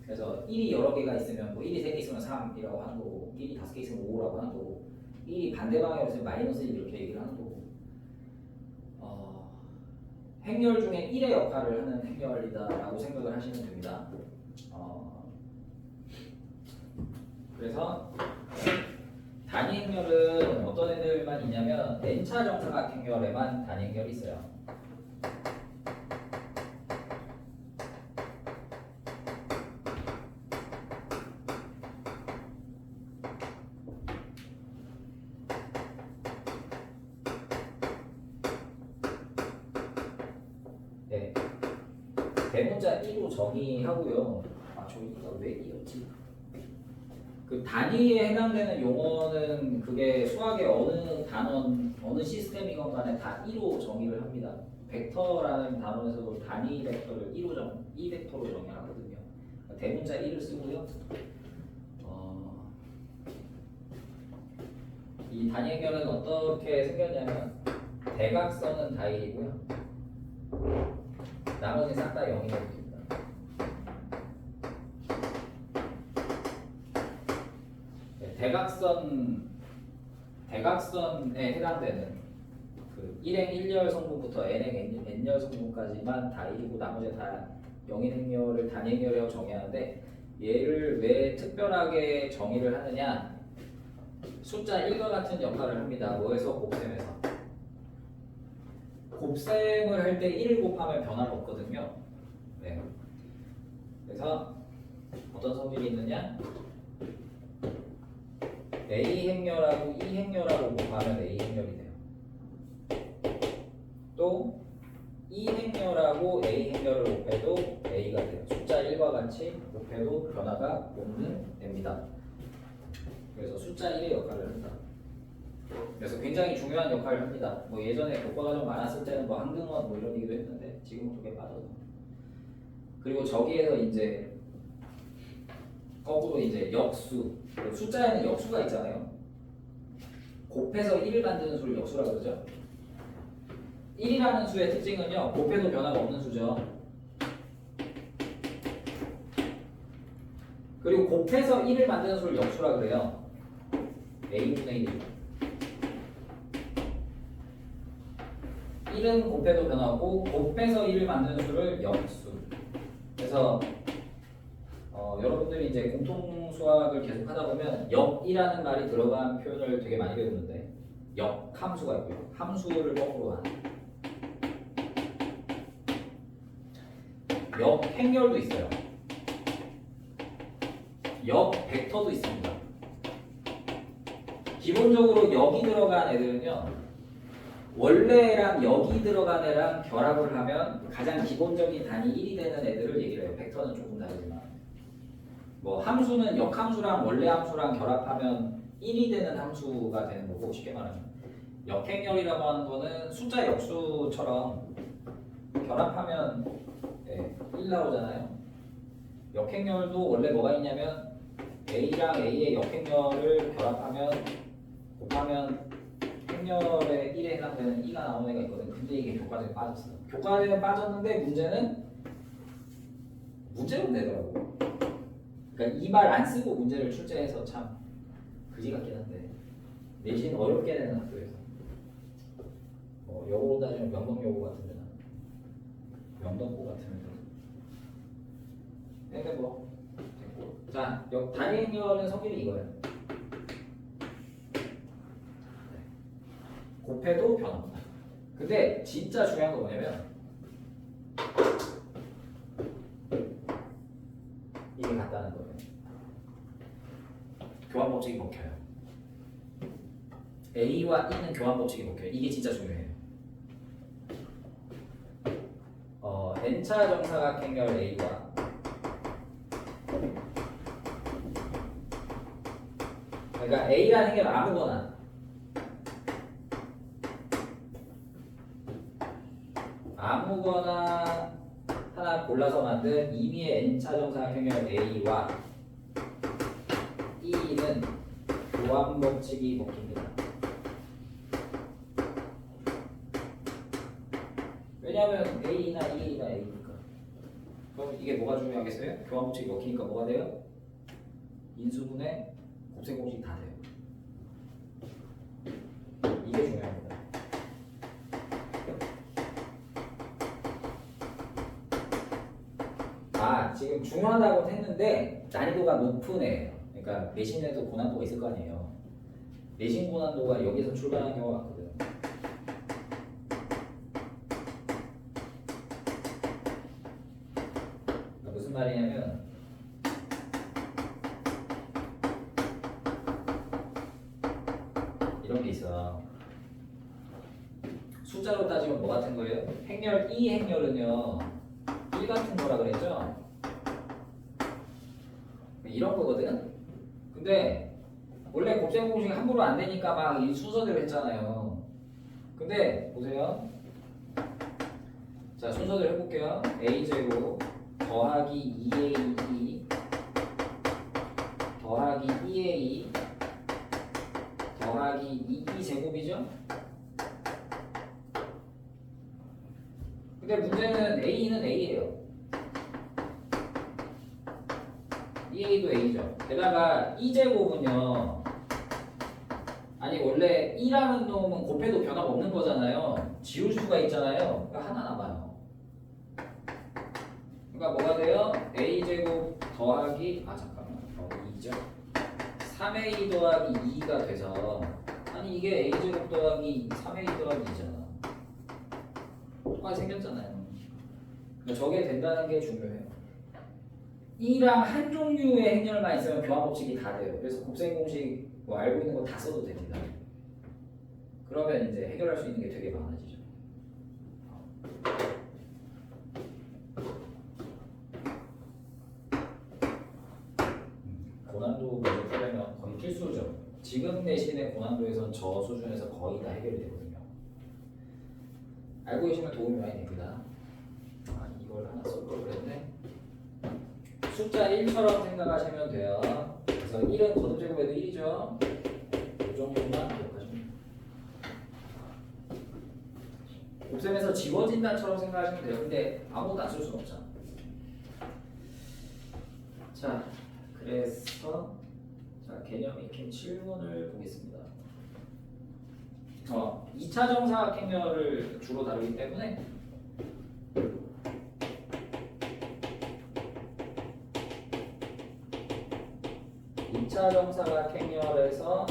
그래서 1이 여러 개가 있으면 뭐 1이 3개 있으면 3이라고 하는 거고, 1이 5개 있으면 5라고 하는 거고, 1이 반대 방향으로 있으면 마이너스 1 이렇게 얘기를 하는 거고. 행렬 중에 1의 역할을 하는 행렬이다라고 생각을 하시면 됩니다. 그래서 단위 행렬은 어떤 애들만 있냐면 n차 정사각 행렬에만 단위 행렬이 있어요. 네. 대문자 1로 정의하고요. 저기가 왜 2였지? 그 단위에 해당되는 용어는 그게 수학의 어느 단원, 어느 시스템이건 간에 다 2로 정의를 합니다. 벡터라는 단원에서도 단위 벡터를 2 벡터로 정의하거든요. 대문자 1을 쓰고요. 이 단위 행렬은 어떻게 생겼냐면 대각선은 다 1이고요. 나머지 싹 다 0이 됩니다. 대각선에 해당되는 그 1행 1열 성분부터 n행 n열 성분까지만 다 1이고 나머지 다 0인 행렬을 단위 행렬이라고 정의하는데, 얘를 왜 특별하게 정의를 하느냐? 숫자 1과 같은 역할을 합니다. 뭐에서? 곱셈에서. 곱셈을 할 때 1을 곱하면 변화가 없거든요. 네. 그래서 어떤 성질이 있느냐? A 행렬하고 E 행렬하고 곱하면 A 행렬이 돼요. 또 E 행렬하고 A 행렬을 곱해도 A가 돼요. 숫자 1과 같이 곱해도 변화가 없는 애입니다. 그래서 숫자 1의 역할을 한다. 그래서 굉장히 중요한 역할을 합니다. 뭐 예전에 교과가 좀 많았을 때는 뭐 항등원 뭐 이런 얘기도 했는데 지금은 그게 빠져서. 그리고 저기에서 이제 거꾸로 이제 역수, 숫자에는 역수가 있잖아요. 곱해서 1을 만드는 수를 역수라고 그러죠. 1이라는 수의 특징은요, 곱해도 변화가 없는 수죠. 그리고 곱해서 1을 만드는 수를 역수라고 그래요. A분의 1. 1은 곱해도 변화하고 곱해서 1을 만드는 수를 역수. 그래서 여러분들이 이제 공통 수학을 계속 하다 보면 역이라는 말이 들어간 표현을 되게 많이 배우는데, 역함수가 있고요. 함수를 거꾸로 하는 역행렬도 있어요. 역벡터도 있습니다. 기본적으로 여기 들어간 애들은요, 원래랑 여기 들어간 애랑 결합을 하면 가장 기본적인 단위 1이 되는 애들을 얘기를 해요. 벡터는 조금 다르지만 뭐 함수는 역함수랑 원래 함수랑 결합하면 1이 되는 함수가 되는 거고, 쉽게 말하면 역행렬이라고 하는 거는 숫자 역수처럼 결합하면 1 나오잖아요. 역행렬도 원래 뭐가 있냐면 A랑 A의 역행렬을 결합하면 곱하면 행렬의 1에 해당되는 2가 나오는 애가 있거든. 근데 이게 교과서에 빠졌어요. 교과서에 빠졌는데 문제는 되더라고. 그러니까 이 말 안 쓰고 문제를 출제해서 참 그지 같긴 한데, 내신 어렵게 내는 학교에서 영어로 따지면 명동여고 같은 데나 명동고 같은 데는 근데 뭐 됐고. 자, 단위 행렬은 성질이 이거예요. 곱해도 변합니다. 근데 진짜 중요한 거 뭐냐면 이게 같다는 거예요. 교환 법칙이 먹혀요. A와 E는 교환 법칙이 먹혀요. 이게 진짜 중요해요. n차 정사각행렬 A와 그러니까 A라는 행렬 아무거나 하나 골라서 만든 임의의 n차 정사각행렬 A와 E는 교환 법칙이 먹힙니다. 왜냐하면 A나 E가 A니까. 그럼 이게 뭐가 중요하겠어요? 교환 법칙이 먹히니까 뭐가 돼요? 인수분해 곱셈 공식이 다 돼요. 이게 중요합니다. 지금 중요하다고 했는데 난이도가 높은 애예요. 그러니까 내신에도 고난도가 있을 거 아니에요. 내신 고난도가 여기서 출발하는 경우가 많거든. 그러니까 무슨 말이냐면 이런 게 있어. 숫자로 따지면 뭐 같은 거예요? 행렬 이 행렬은요 1 같은 거라 그랬죠? 이런 거거든. 근데 원래 곱셈 공식이 함부로 안 되니까 막 이 순서대로 했잖아요. 근데 보세요. 자, 순서대로 해볼게요. a제곱 더하기 2a 더하기 2a 더하기 2b 제곱이죠? 근데 문제는 a는 a예요. 2a도 a죠. 게다가 2제곱은요. 아니 원래 2라는 놈은 곱해도 변화가 없는 거잖아요. 지울 수가 있잖아요. 그러니까 하나 남아요. 그러니까 뭐가 돼요? a제곱 더하기 잠깐만 2죠. 3a 더하기 2가 돼서 아니 이게 a제곱 더하기 3a 더하기 2잖아. 똑같이 생겼잖아요. 그러니까 저게 된다는 게 중요해요. 이랑 한 종류의 행렬만 있으면 교환 법칙이 다 돼요. 그래서 곱셈 공식 뭐 알고 있는 거 다 써도 됩니다. 그러면 이제 해결할 수 있는 게 되게 많아지죠. 고난도 문제 풀려면 거의 필수죠. 지금 내신의 고난도에선 저 수준에서 거의 다 해결이 되거든요. 알고 계시면 도움이 많이 됩니다. 이걸 하나 쓸 걸 그랬네. 숫자 1처럼 생각하시면 돼요. 그래서 1은 거듭제곱해도 1이죠. 이 정도만 기억하시면 돼요. 곱셈에서 지워진다처럼 생각하시면 돼요. 근데 아무것도 안 쓸 수는 없잖아. 자, 그래서 개념 익힘 7문을 보겠습니다. 2차 정사각행렬을 주로 다루기 때문에 2차 정사각행렬에서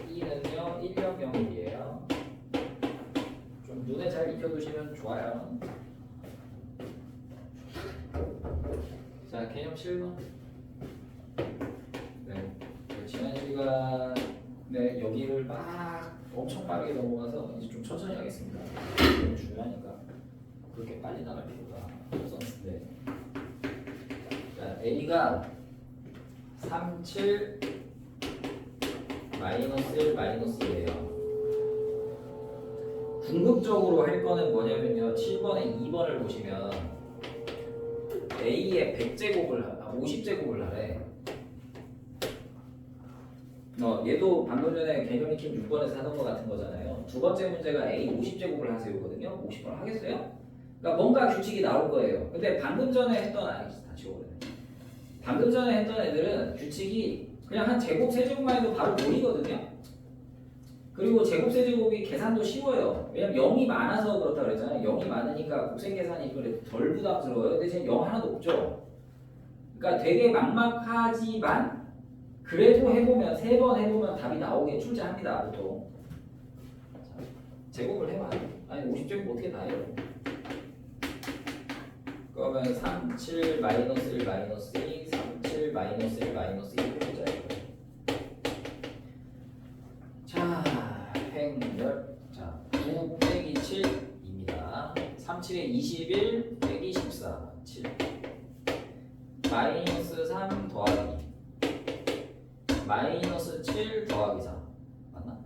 E는요 1명 0일이에요. 익혀두시면 좋아요. 자, 개념 7번. 네. 지난 시간에 여기를 막 엄청 빠르게 넘어가서 이제 좀 천천히 하겠습니다. 너무 중요하니까 그렇게 빨리 나갈 필요가 없었는데. 자, A가 3, 7, 마이너스 1, 마이너스 2예요. 궁극적으로 할 거는 뭐냐면요. 7번에 2번을 보시면 A의 100제곱을 50제곱을 하래. 얘도 방금 전에 개념 익힘 6번에서 하던 거 같은 거잖아요. 두 번째 문제가 A 50제곱을 하세요거든요. 50번 하겠어요? 그러니까 뭔가 규칙이 나올 거예요. 근데 방금 전에 했던 다 지워버렸네. 방금 전에 했던 애들은 규칙이 그냥 한 제곱, 세제곱만 해도 바로 보이거든요. 그리고 제곱, 세제곱이 계산도 쉬워요. 왜냐면 0이 많아서 그렇다 그랬잖아요. 0이 많으니까 곱셈 계산이 그래 덜 부담스러워요. 근데 지금 0 하나도 없죠. 그러니까 되게 막막하지만 그래도 해보면 3번 해보면 답이 나오게 출제합니다. 보통. 자, 제곱을 해봐. 아니 50제곱 어떻게 다 해요? 그러면 3, 7, 마이너스 1, 마이너스 2, 3, 7, 마이너스 1, 마이너스 2 이렇게 짜요. 자, 횡열. 자, 9 빼기 7입니다. 3, 7에 21 빼기 14, 7. 마이너스 3 더하기 마이너스 7 더하기 4 맞나?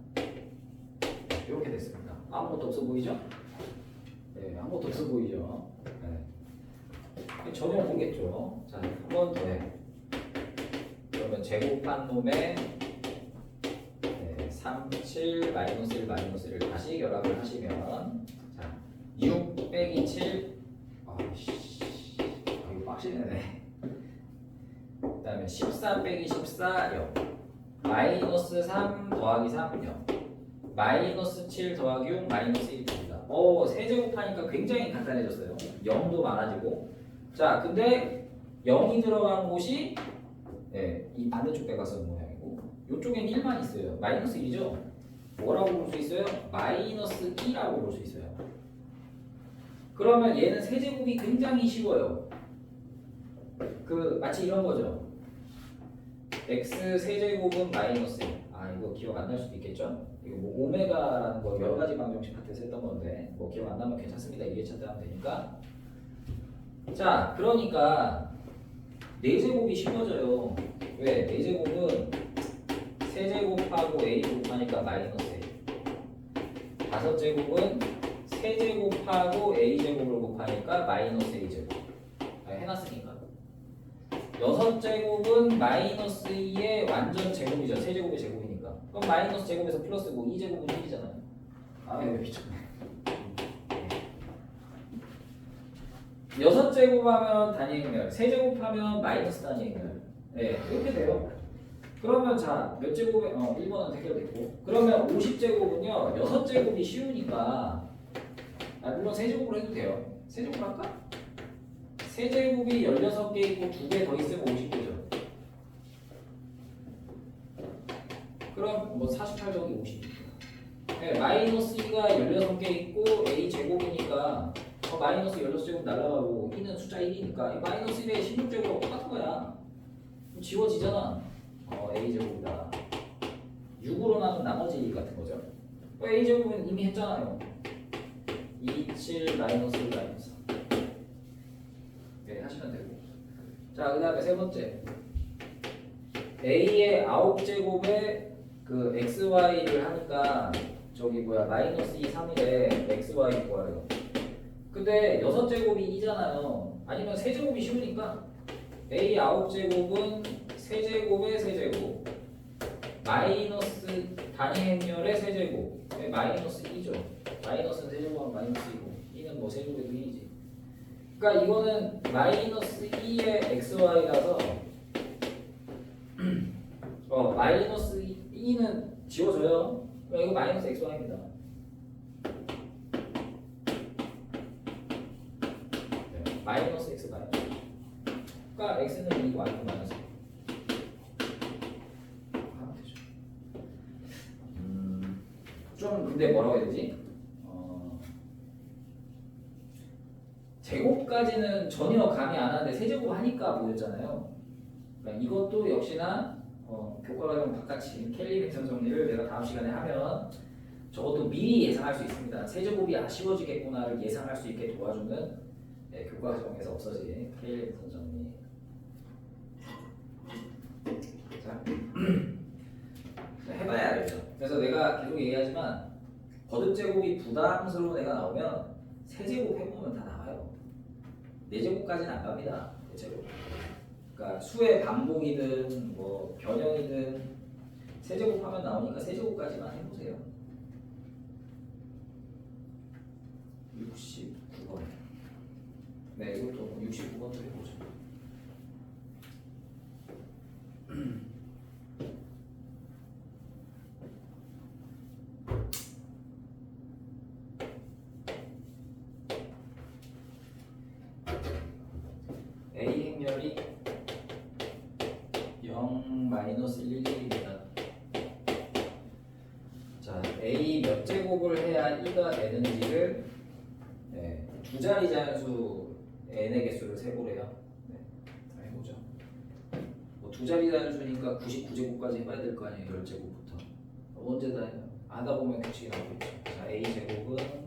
이렇게 됐습니다. 아무것도 없어 보이죠? 네, 아무것도 없어 보이죠? 네. 전혀 모르겠죠? 자, 한 번 더 해. 그러면 제곱한 놈에 3, 7, 마이너스 1, 마이너스 1을 다시 결합을 하시면 자, 6 빼기 7 이거 빡시네. 그 다음에 14 빼기 14 0 마이너스 3 더하기 3 0 마이너스 7 더하기 6 마이너스 1이 됩니다. 세제곱하니까 굉장히 간단해졌어요. 0도 많아지고 자 근데 0이 들어간 곳이 이 반대쪽 빼가서 모양이고 이쪽엔 1만 있어요. 마이너스 1이죠? 뭐라고 볼 수 있어요? 마이너스 2라고 볼 수 있어요. 그러면 얘는 세제곱이 굉장히 쉬워요. 마치 이런 거죠. x 세제곱은 마이너스 1. 이거 기억 안 날 수도 있겠죠? 이거 뭐 오메가라는 거 여러 가지 방정식 파트에서 했던 건데 뭐 기억 안 나면 괜찮습니다. 2회차 때 하면 되니까. 자, 그러니까 4제곱이 쉬워져요. 왜? 4제곱은 세제곱하고 a 곱하니까 마이너스 1. 5제곱은 세제곱하고 a제곱을 곱하니까 마이너스 a제곱. 해놨으니까. 6제곱은 마이너스 2의 완전 제곱이죠. 세제곱의 제곱이니까. 그럼 마이너스 제곱에서 플러스고 2제곱은 1이잖아요. 미쳤네. 6제곱 하면 단위 행렬, 세제곱 하면 마이너스 단위 행렬. 네, 이렇게 돼요. 그러면 자, 몇 제곱에, 1번은 해결됐고. 그러면 50제곱은요, 6제곱이 쉬우니까, 물론 세제곱으로 해도 돼요. 세제곱 할까? 세제곱이 16개 있고 2개 더 있으면 50개죠. 그럼 뭐 48 더하기 50입니다. 네, 마이너스 2가 16개 있고 a 제곱이니까 마이너스 16제곱 날라가고 2는 숫자 1이니까 마이너스 1에 16제곱하고 똑같은 거야. 지워지잖아. a 제곱이다. 6으로 나눈 나머지 같은 거죠. a 제곱은 이미 했잖아요. 2, 7, 마이너스 1, 마이너스 4. 네, 하시면 되고. 자, 그 다음에 세 번째. a의 9제곱에 그 xy를 하니까 마이너스 2, 3일에 xy 구하래요. 근데 6제곱이 2잖아요. 아니면 세제곱이 쉬우니까 a 9제곱은 세제곱의 세제곱 마이너스 단위 행렬의 세제곱 마이너스 2죠. 마이너스는 세제곱하면 마이너스 2고 2는 뭐 세제곱에도 1이지. 그러니까 이거는 마이너스 2의 xy라서 마이너스 2는 지워져요. 그러니까 이거 마이너스 xy입니다. 마이너스 x 마이너스. 그러니까 x는 2고 y는 마이너스. 하면 되죠. 좀 근데 뭐라고 해야 되지? 제곱까지는 전혀 감이 안 하는데 세제곱 하니까 보였잖아요. 그러니까 이것도 역시나 교과과정 바깥이 켈리 벡터 정리를 내가 다음 시간에 하면 저것도 미리 예상할 수 있습니다. 세제곱이 아쉬워지겠구나를 예상할 수 있게 도와주는 교과과정에서 없어진 켈리 벡터 정리. 자, 해봐야 알죠. 그래서 내가 계속 얘기하지만 거듭제곱이 부담스러운 애가 나오면 세제곱 해보면 다 나와요. 네제곱까지는 안 갑니다. 대체로. 그러니까 수의 반복이든 뭐 변형이든 세제곱하면 나오니까 세제곱까지만 해보세요. 69번. 네, 이것도 69번도 해보죠. A 행렬이 0-1, 1입니다. 자, A 몇 제곱을 해야 2가 되는지를 두 자리 자연수 n의 개수를 세보래요. 네, 자, 해보죠. 뭐 두 자리 자연수니까 99제곱까지 해봐야 될 거 아니에요. 10제곱부터. 언제 다 해요? 하다 보면 규칙이 나오겠죠. 자, A 제곱은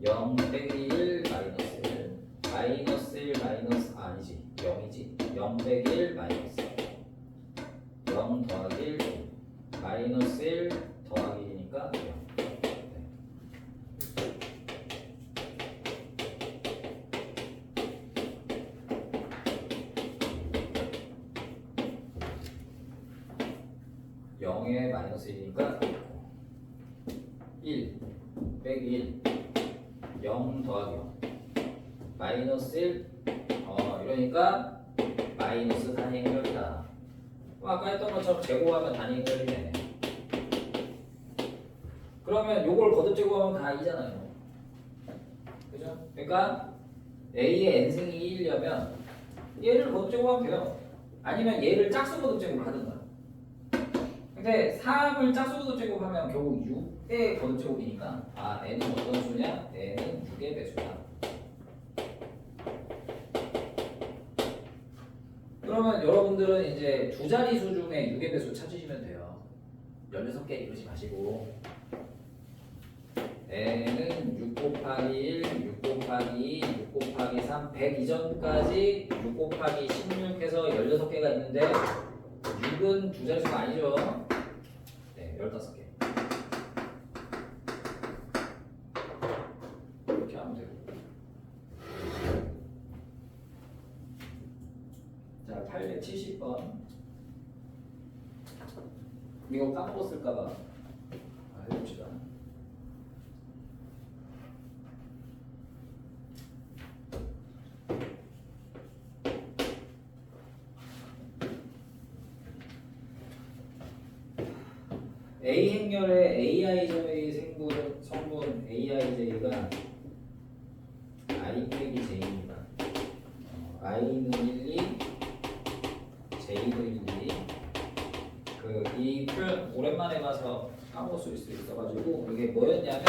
0 빼기 1 마이너스 1 마이너스 1 마이너스 아니지 0이지 0 빼기 1 마이너스 0 더하기 1 마이너스 1 더하기 1이니까 0 0에 마이너스 1이니까 1 빼기 1 0 더하기 0 마이너스 1 이러니까 마이너스 단위 행렬이다. 아까 했던 것처럼 제곱하면 단위 행렬이네. 그러면 요걸 거듭 제곱하면 다 2잖아요. 그죠? 그러니까 A의 n승이 2이려면 얘를 거듭 제곱하면 돼요. 아니면 얘를 짝수 거듭 제곱을 하든가. 근데 3을 짝수 거듭 제곱하면 결국 6의 거듭 제곱이니까 n은 어떤 수냐? n은 6의 배수다. 그러면 여러분들은 이제 두 자리 수 중에 6의 배수 찾으시면 돼요. 16개 이러지 마시고 n은 6 곱하기 1, 6 곱하기 2, 6 곱하기 3, 100 이전까지 6 곱하기 16해서 16개가 있는데 6은 두 자리수가 아니죠. 네, 15개. 이렇게 하면 되고. 자, 870번. 이거 까먹었을까봐 해봅시다. A 행렬의 AIJ 성분 AIJ가 I 빼기 J입니다. I는 1, 2, J도 1, 2. 이 표현 오랜만에 봐서 까먹을 수 있어가지고 이게 뭐였냐면,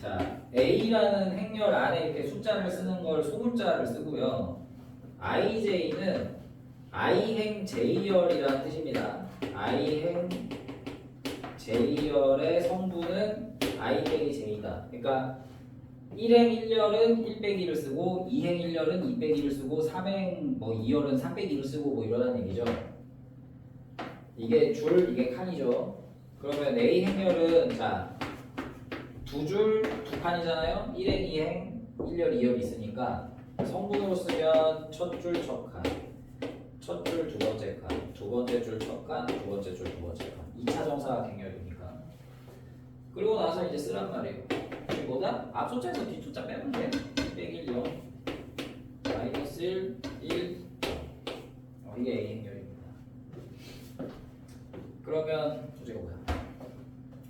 자, A라는 행렬 안에 이렇게 숫자를 쓰는 걸 소문자를 쓰고요. IJ는 I행 J열이라는 뜻입니다. I행 J열의 성분은 I 빼기 J다. 그러니까 1행 1열은 1 빼기 1을 쓰고 2행 1열은 2 빼기 1을 쓰고 3행 뭐 2열은 3 빼기 1을 쓰고 뭐 이러라는 얘기죠. 이게 줄, 이게 칸이죠. 그러면 A 행열은 자, 두 줄, 두 칸이잖아요. 1행, 2행, 1열, 2열이 있으니까 성분으로 쓰면 첫 줄, 첫 칸, 첫 줄, 두 번째 칸, 두 번째 줄, 첫 칸, 두 번째 줄, 두 번째 칸. 2차 정사각 행열이니까. 그리고 나서 이제 쓰란 말이에요. 이게 뭐다? 앞소자에서 뒷소자 빼면 돼. 2 빼기 1, 0, 마이너스 1, 1. 이게 A 행열입니다. 그러면 주제가 뭐야?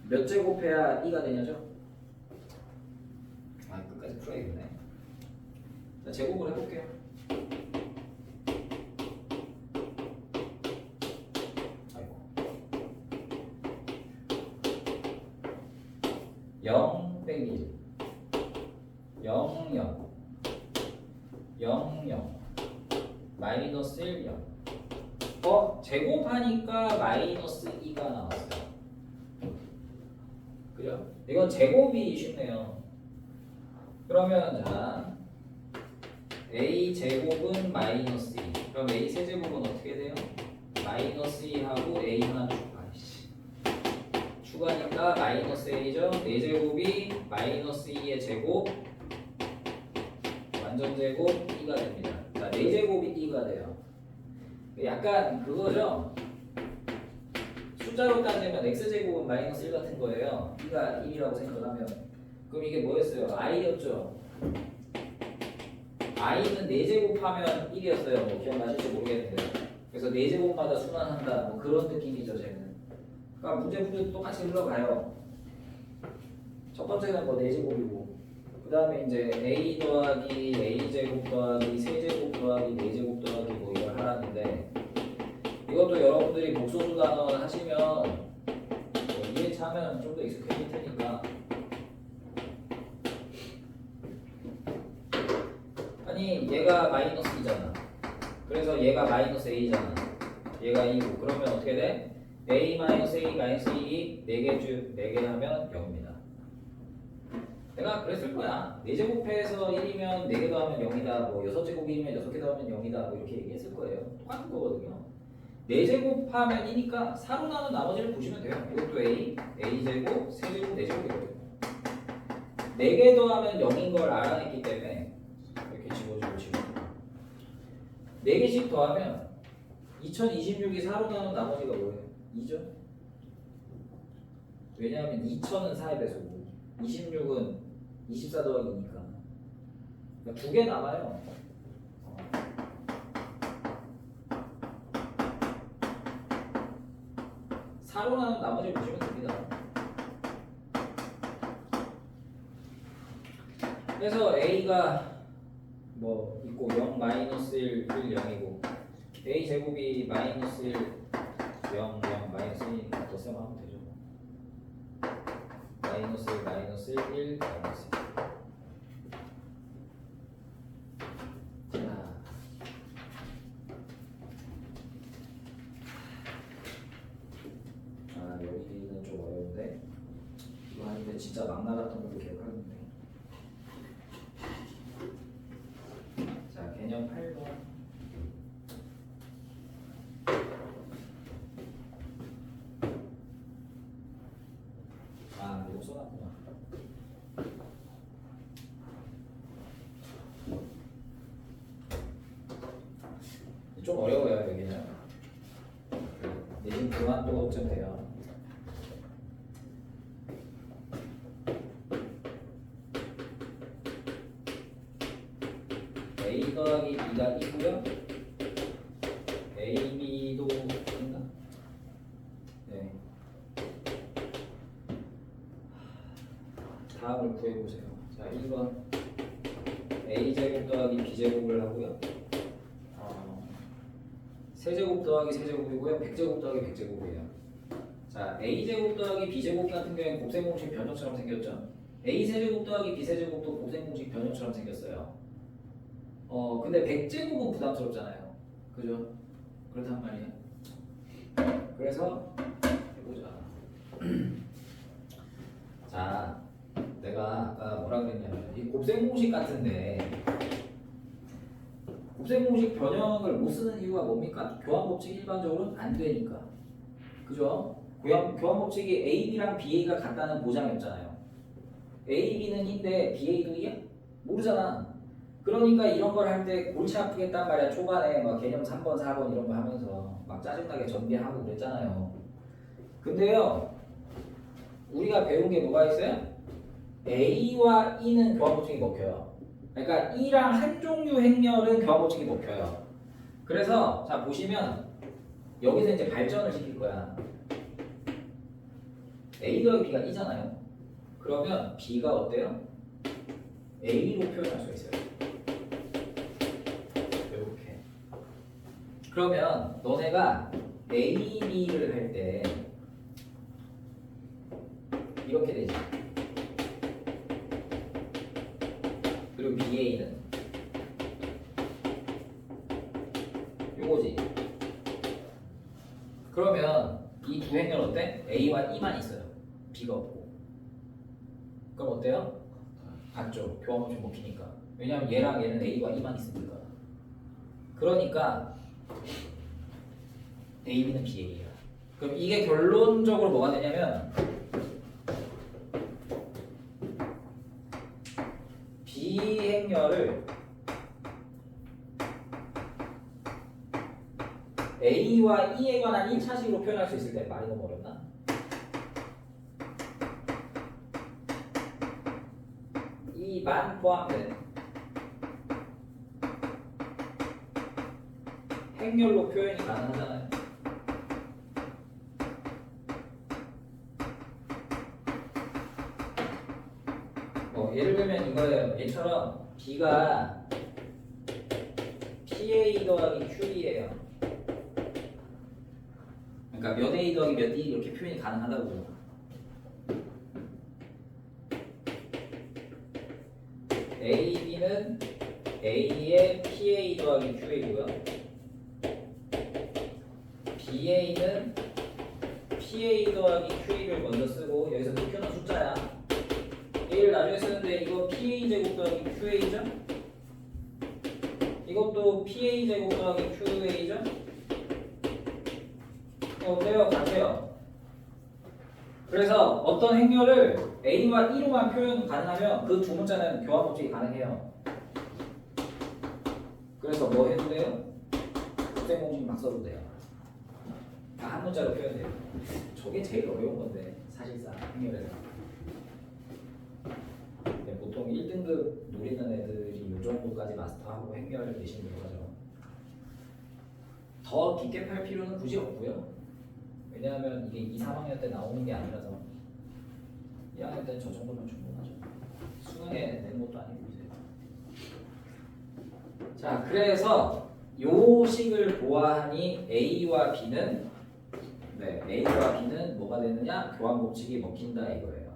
몇 제곱해야 2가 되냐죠? 끝까지 풀어야겠네. 자, 제곱을 해볼게요. 아이고. 0 빼기 1 0 0 0 0 마이너스 1 0 제곱하니까 마이너스 2가 나왔어요. 그죠? 이건 제곱이 쉽네요. 그러면 자 a 제곱은 마이너스 2. 그럼 a 세제곱은 어떻게 돼요? 마이너스 2하고 a 하나 추가니까 마이너스 a죠. 4제곱이 마이너스 2의 제곱 완전 제곱 2가 됩니다. 자, 4제곱이 2가 돼요. 약간 그거죠. 숫자로 따지면 x제곱은 마이너스 1 같은 거예요. 2가 1이라고 생각을 하면. 그럼 이게 뭐였어요? i였죠. i는 4제곱하면 1이었어요. 뭐 기억나실지 모르겠는데. 그래서 4제곱마다 순환한다. 뭐 그런 느낌이죠, 쟤는. 그러니까 문제풀이도 똑같이 흘러가요. 첫 번째는 뭐 4제곱이고 그 다음에 이제 a 더하기 a제곱 더하기 세제곱 더하기 4제곱 더하기 뭐 이걸 하라는데 이것도 여러분들이 복소수 단원 하시면 뭐 2회차 하면 좀 더 익숙해질 테니까 아니 얘가 마이너스 2잖아. 그래서 얘가 마이너스 a잖아. 얘가 2고 그러면 어떻게 돼? a 마이너스 a 마이너스 2이 4개 하면 0입니다. 내가 그랬을 거야. 4제곱해서 1이면 4개 더하면 0이다. 뭐 6제곱이면 6개 더하면 0이다. 뭐 이렇게 얘기했을 거예요. 똑같은 거거든요. 4제곱하면 2니까 4로 나눈 나머지를 보시면 돼요. 이것도 a제곱, 세제곱, 4제곱이거든요. 4개 더하면 0인 걸 알아냈기 때문에 이렇게 집어주고 집어주고 4개씩 더하면 2026이 4로 나눈 나머지가 뭐예요? 2죠? 왜냐하면 2000은 4의 배수고 26은 24 더하기니까 그러니까 2개 남아요. 4로 나눈 나머지를 보시면 됩니다. 그래서 a가 뭐 있고 0 마이너스 1, 1 0이고 a 제곱이 마이너스 1 0, 0, 마이너스 1 덧셈 하면 되죠. 마이너스 1, 마이너스 1, 1, 마이너스 1. 자, 여기는 좀 어려운데 이거 하는데 진짜 막 나갔던 걸로 기억하는데. 자, 개념 8번. 이거 써놨구나. 좀 어려워요 여기는. 내신 그만 또 걱정돼요. a 더하기 b가 2고요. a, b도 인가? 네. 다음을 구해보세요. 자, 1번 a제곱 더하기 b제곱을 하고요. 세제곱 더하기 세제곱이고요. 100제곱 더하기 100제곱이에요. 자, a제곱 더하기 b제곱 같은 경우에는 곱셈공식 변형처럼 생겼죠. a 세제곱 더하기 b 세제곱도 곱셈공식 변형처럼 생겼어요. 근데 100제곱은 부담스럽잖아요. 그죠? 그렇단 말이에요. 그래서 해보자. 자, 내가 아까 뭐라 그랬냐면 이 곱셈공식 같은데 곱셈공식 변형을 못 쓰는 이유가 뭡니까? 교환법칙 일반적으로는 안 되니까. 그죠? 교환법칙이 A, B랑 BA가 같다는 보장이 없잖아요. A, B는 인데 BA도 이야? 모르잖아. 그러니까 이런 걸 할 때 골치 아프겠단 말이야. 초반에 막 개념 3번, 4번 이런 거 하면서 막 짜증나게 전개하고 그랬잖아요. 근데요, 우리가 배운 게 뭐가 있어요? A와 E는 교환법칙이 먹혀요. 그러니까 E랑 한 종류 행렬은 교환법칙이 먹혀요. 그래서 자 보시면 여기서 이제 발전을 시킬 거야. A 더하기 B가 E잖아요. 그러면 B가 어때요? A로 표현할 수 있어요. 이렇게. 그러면 너네가 A, B를 할 때 이렇게 되지. 그러면 이 두 행렬 어때? A와 E만 있어요. B가 없고. 그럼 어때요? 같죠. 교환법칙 먹히니까. 왜냐면 얘랑 얘는 A와 E만 있으니까. 그러니까 A, B는 BA야. 그럼 이게 결론적으로 뭐가 되냐면 B 행렬을 A와 E에 관한 1차식으로 표현할 수 있을 때 말이 너무 어렵나? E만 포함된 행렬로 표현이 가능하잖아요. 예를 들면 이거예요. 얘처럼 B가 PA 더하기 QE예요. 그러니까 몇 A 더하기 몇 D 이렇게 표현이 가능하다고. A, B는 A의 PA 더하기 QA고요. BA는 PA 더하기 QA를 먼저 쓰고 여기서 또 Q는 숫자야. A를 나중에 쓰는데 이거 PA 제곱 더하기 QA죠? 이것도 PA 제곱 더하기 QA죠? 어때요? 같아요. 그래서 어떤 행렬을 A와 E로만 표현 가능하면 그 두 문자는 교환 법칙이 가능해요. 그래서 뭐 해도 돼요? 곱셈공식 막 써도 돼요. 다 한 문자로 표현돼요. 저게 제일 어려운 건데 사실상 행렬에서. 보통 1등급 노리는 애들이 이 정도까지 마스터하고 행렬을 내시는 거죠. 더 깊게 팔 필요는 굳이 없고요. 왜냐하면 이게 2, 3학년 때 나오는 게 아니라서 2학년 때는 저 정도면 충분하죠. 수능에 내는 것도 아니고 이제. 자, 그래서 요 식을 보아하니 A와 B는 A와 B는 뭐가 되느냐? 교환 법칙이 먹힌다 이거예요.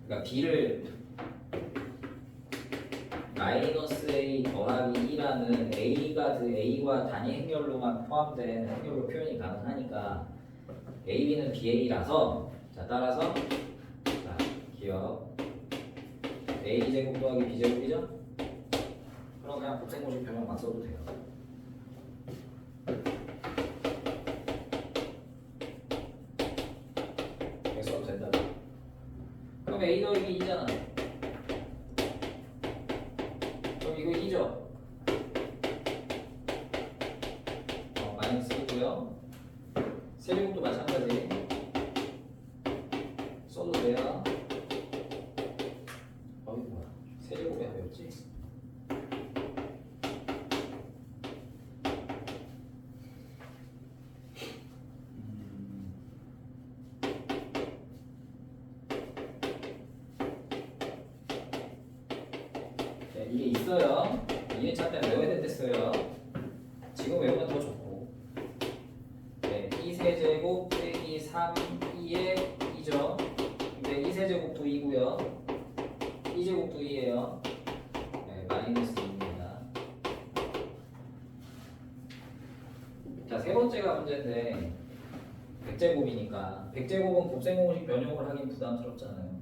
그러니까 B를 마이너스 A 더하기 2라는 A와 단위 행렬로만 포함된 행렬로 표현이 가능하니까 A, B는 BA라서 자 따라서 자 기억 A 제곱 더하기 B 제곱이죠? 그럼 그냥 곱셈공식 변형 막 써도 돼요. 이렇게 써도 된다. 그럼 A 더하기 2잖아. 그럼 이거 2죠? 마이너스 2고요. 세제곱도 마찬가지 써도 돼요. 뭐야? 세제곱이 하였지? 네, 이게 있어요. 2회차 때 외워야 됐어요. 지금 외우면 더 좋고. 네, 2세제곱 빼기 3, 2의 2죠. 근데 2세제곱도 2고요. 2제곱도 2예요. 네, 마이너스 2입니다. 자, 세 번째가 문제인데 100제곱이니까 100제곱은 곱셈공식 변형을 하긴 부담스럽잖아요.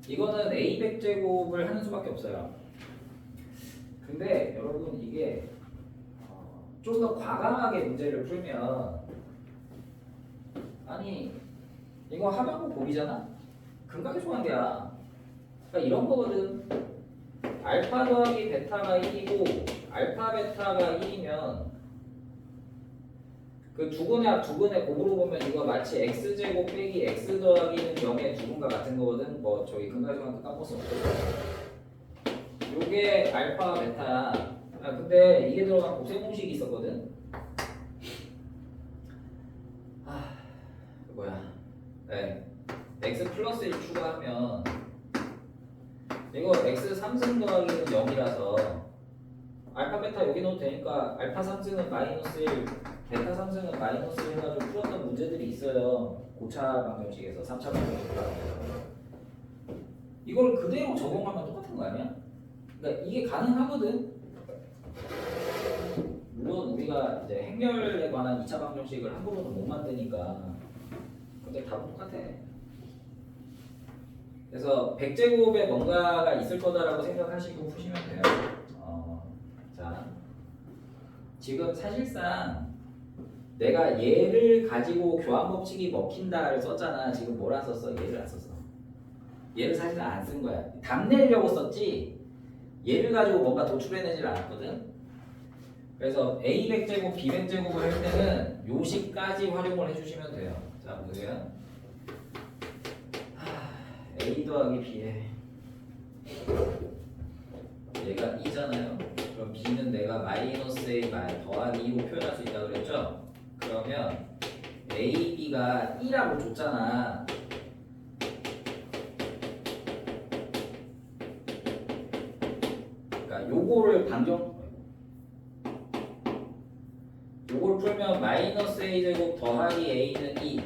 이거는 A 100제곱을 하는 수밖에 없어요. 근데 여러분 이게 좀 더 과감하게 문제를 풀면 아니 이거 하명구 곱이잖아? 금각이 소관계야. 그러니까 이런 거거든. 알파 더하기 베타가 1이고 알파 베타가 1이면 그 두근의 곱으로 보면 이거 마치 x제곱 빼기 x 더하기는 0의 두근과 같은 거거든. 뭐 저희 근각이소관계 까먹었어. 요게 알파 베타야. 근데 이게 들어간 곱셈공식이 있었거든. 뭐야? 네, x 플러스 1 추가하면 이거 x 3승 더하기는 0이라서 알파 베타 여기 넣어도 되니까 알파 3승은 마이너스 1, 베타 3승은 마이너스 1 해가지고 풀었던 문제들이 있어요. 고차 방정식에서 3차 방정식에서. 이걸 그대로 적용하면 똑같은 거 아니야? 그러니까 이게 가능하거든. 물론 우리가 이제 행렬에 관한 2차 방정식을 함부로는 못 만드니까. 근데 답은 똑같아. 그래서 100제곱에 뭔가가 있을 거다라고 생각하시고 푸시면 돼요. 자, 지금 사실상 내가 얘를 가지고 교환 법칙이 먹힌다를 썼잖아. 지금 뭐라 썼어? 얘를 안 썼어. 얘를 사실상 안 쓴 거야. 답 내려고 썼지 얘를 가지고 뭔가 도출해내질 않았거든. 그래서 A 100제곱, B 100제곱을 할 때는 요식까지 활용을 해주시면 돼요. 자, 보세요. A 더하기 B에 얘가 2잖아요. 그럼 B는 내가 마이너스 A 더하기 2로 표현할 수 있다고 그랬죠? 그러면 A, B가 2라고 줬잖아. 그러니까 요거를 요걸 풀면 마이너스 A제곱 더하기 A는 2,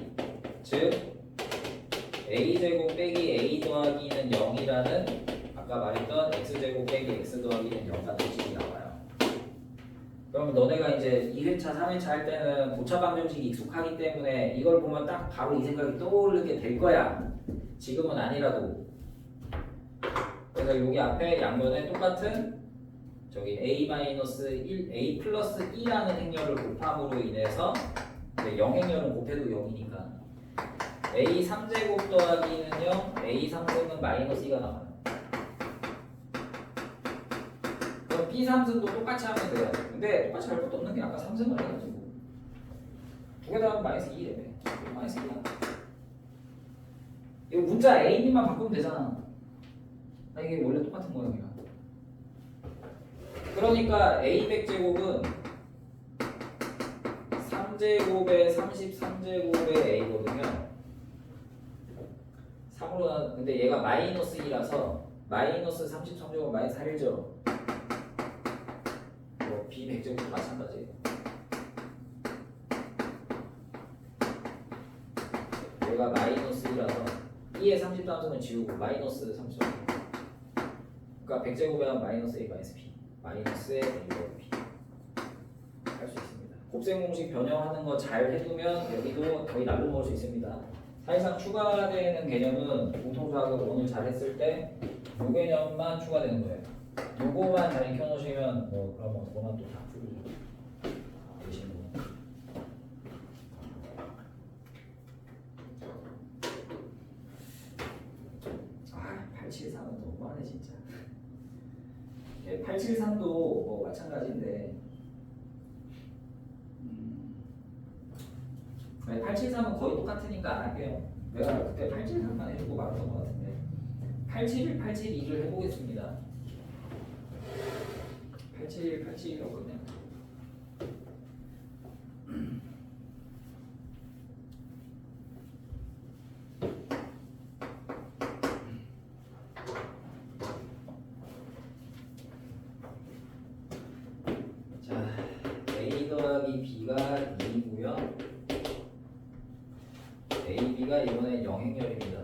즉 A제곱 빼기 A 더하기는 0이라는 아까 말했던 X제곱 빼기 X 더하기는 0 같은 식이 나와요. 그럼 너네가 이제 2회차, 3회차 할 때는 고차 방정식이 익숙하기 때문에 이걸 보면 딱 바로 이 생각이 떠오르게 될 거야. 지금은 아니라도. 그래서 여기 앞에 양변에 똑같은 저기 A-1, A 플러스 2라는 행렬을 곱함으로 인해서 이제 0행렬은 곱해도 0이니까 A 3제곱 더하기는 0, A 3승은 마이너스 2가 나와요. 그럼 B 3승도 똑같이 하면 돼요. 근데 똑같이 할 것도 없는 게 아까 3승을 해가지고 두 개 다 하면 마이너스 2래. 마이너스 2야. 이거 문자 A, B만 바꾸면 되잖아. 이게 원래 똑같은 모양이야. 그러니까 A 100제곱은 3제곱에 33제곱의 A거든요. 3으로 근데 얘가 마이너스 2라서 마이너스 33제곱 마이너스 1죠. B 100제곱도 마찬가지. 얘가 마이너스 2라서 2에 33점은 지우고 마이너스 33. 그러니까 100제곱에 하면 마이너스 A 마이너스 B 마이너스의 A 더하기 B 할 수 있습니다. 곱셈 공식 변형하는 거 잘 해두면 여기도 거의 날로 먹을 수 있습니다. 사실상 추가되는 개념은 공통수학을 오늘 잘 했을 때 이 개념만 추가되는 거예요. 요거만 잘 익혀놓으시면 그러면 그거만 또 다 풀고 되시는 거. 아, 873은 너무하네 진짜. 873도 뭐 마찬가지인데 873은 거의 똑같으니까 안 할게요. 내가 그때 873만 해주고 말았던 것 같은데 871, 872를 해보겠습니다. 871, 871이라고 그러면 자, A 더하기 B가 2고요. A, B가 이번에 0행렬입니다.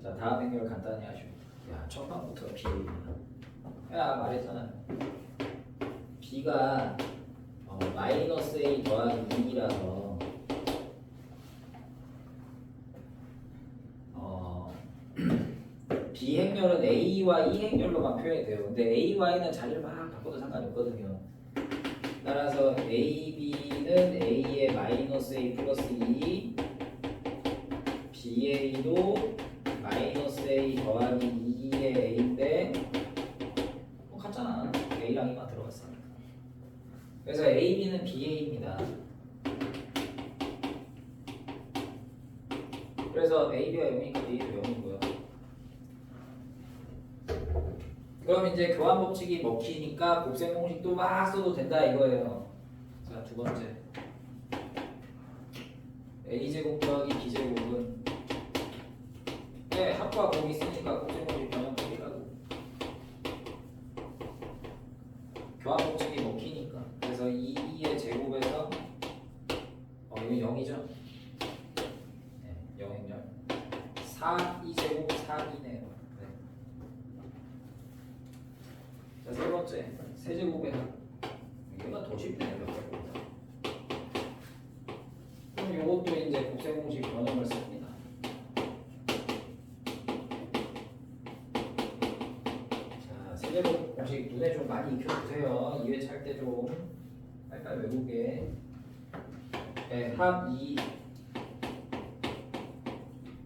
자, 다음 행렬 간단히 하시고. 야, 첫 방부터 B입니다. 야, 말했잖아. B가 마이너스 A 더하기 2라서 B 행렬은 A와 E 행렬로만 표현이 돼요. 근데 A와는 자리를 막 바꿔도 상관이 없거든요. 따라서 A, B는 A의 마이너스 A 플러스 2, BA도 마이너스 A 더하기 2의 A인데 같잖아. A랑 2만 들어갔으니까. 그래서 A, B는 BA입니다. 그래서 A, B가 0이니까 A도 0이고요. 그럼 이제 교환 법칙이 먹히니까 곱셈 공식도 막 써도 된다 이거예요. 자, 두 번째. A제곱 더하기 B제곱은 합과 공이 있으니까 곱셈 공식 변형법이라고. 교환 법칙이 먹히니까. 그래서 2의 제곱에서 이거 0이죠? 네, 0행렬. 4, 2제곱, 4 3이네요. 네. 자, 세 번째 세제곱의 합. 이게가 더 쉽네요. 몇 개보다. 그럼 이것도 이제 곱셈 공식 변형을 씁니다. 자, 세제곱 공식 눈에 좀 많이 익혀두세요. 2회 찰 때 좀 빨리 외우게. 네, 합 2.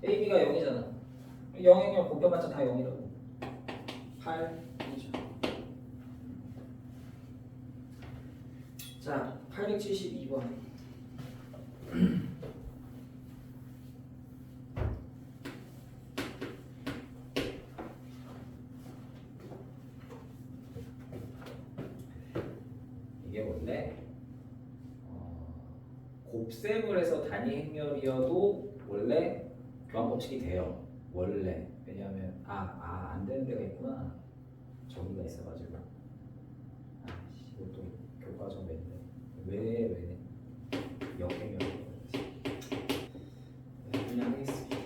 AB가 0이잖아. 0이면 곱해봤자 다 0이라고. 8, 2죠. 자, 872번. 이게 원래 곱셈을 해서 단위 행렬이어도 원래 교환 법칙이 돼요. 원래. 왜냐하면 안 되는 데가 있구나. 저기가 있어가지고. 이것도 교과서 맨데 왜 역행렬 그냥 하겠습니다.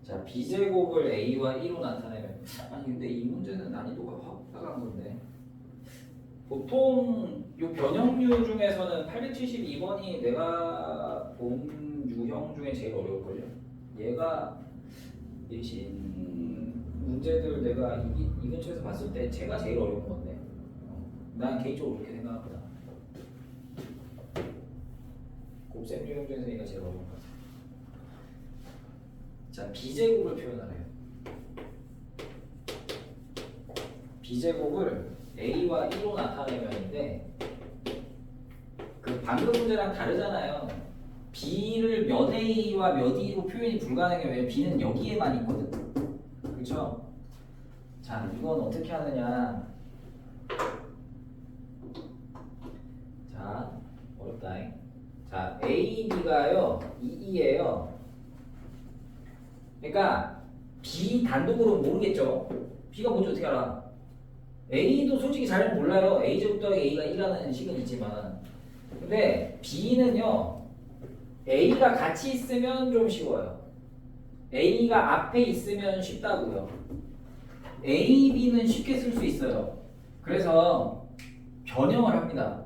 자, b제곱을 a와 1로 나타내면 아니 근데 이 문제는 난이도가 확 나간 건데 보통 요 변형류 중에서는 872번이 내가 본 유형 중에 제일 어려울걸요. 얘가 예신 문제들 내가 이 근처에서 봤을 때 제가 제일 어려운 건데 난 개인적으로 그렇게 생각합니다. 곱셈 유형 중에서 얘가 제일 어려운 것 같아요. 자, b제곱을 표현하래요. b제곱을 a와 1로 나타내면인데 그 방금 문제랑 다르잖아요. b를 몇 a와 몇 e로 표현이 불가능해요. 왜냐면 b는 여기에만 있거든. 그렇죠? 자, 이건 어떻게 하느냐. 자, 어렵다. 자, a, b가요 2e예요. 그러니까 b 단독으로 모르겠죠. b가 뭔지 어떻게 알아? a도 솔직히 잘 몰라요. a제곱 더하기 a가 1라는 식은 있지만 근데 b는요 a가 같이 있으면 좀 쉬워요. a가 앞에 있으면 쉽다고요. a, b는 쉽게 쓸 수 있어요. 그래서 변형을 합니다.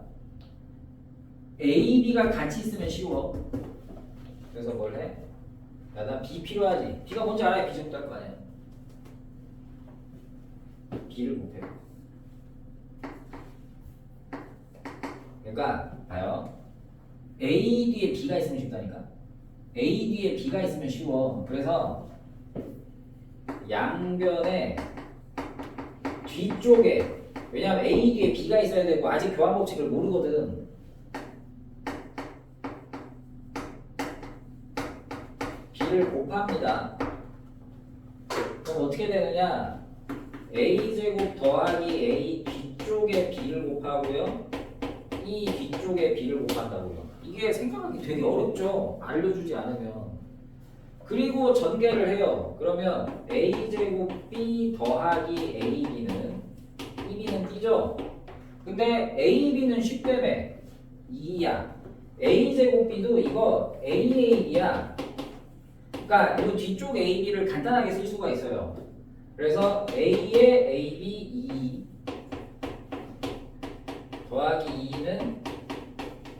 a, b가 같이 있으면 쉬워. 그래서 뭘 해? 야, 나 b 필요하지. b가 뭔지 알아야 b제곱 할 거 아니야. b를 곱해. 그러니까 봐요. A 뒤에 B가 있으면 쉽다니까. A 뒤에 B가 있으면 쉬워. 그래서 양변의 뒤쪽에 왜냐하면 A 뒤에 B가 있어야 되고 아직 교환 법칙을 모르거든. B를 곱합니다. 그럼 어떻게 되느냐? A제곱 더하기 A 뒤쪽에 B를 곱하고요. 이 뒤쪽에 b를 곱한다고요. 이게 생각하기 되게 어렵죠. 알려주지 않으면. 그리고 전개를 해요. 그러면 a제곱 b 더하기 ab는 이 b는 b죠. 근데 ab는 쉽다며 2야. a제곱 b도 이거 aab야. 그러니까 이 뒤쪽 ab를 간단하게 쓸 수가 있어요. 그래서 a의 ab 2 더하기 2는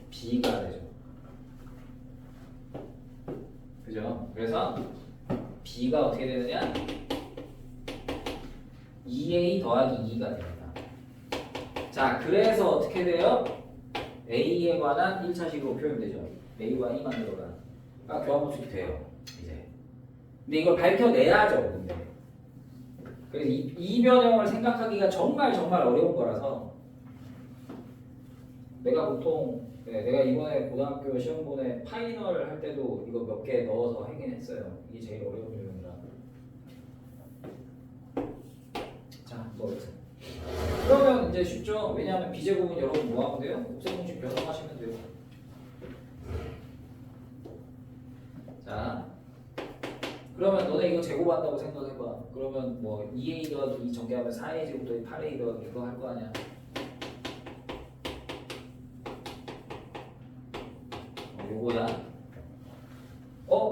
b가 되죠. 그죠? 그래서 b가 어떻게 되느냐? 2a 더하기 2가 됩니다. 자, 그래서 어떻게 돼요? a에 관한 1차식으로 표현되죠. a와 e만 들어간. 그러니까 교환법칙이 돼요. 이제. 근데 이걸 밝혀내야죠. 근데. 그래서 이 변형을 생각하기가 정말 어려운 거라서 내가 보통 내가 이번에 고등학교 시험본에 파이널 할 때도 이거 몇 개 넣어서 하긴 했어요. 이게 제일 어려운 유형이라. 자, 뭐 여튼 그러면 이제 쉽죠. 왜냐하면 b제곱은 여러분 뭐 하면 돼요? 곱셈 공식 변형하시면 돼요. 자, 그러면 너네 이거 제곱한다고 생각해봐. 그러면 뭐 2a 더하기 2 전개하면 4a 제곱 더하기 8a 더하기 이거 할 거 아니야. 요거야.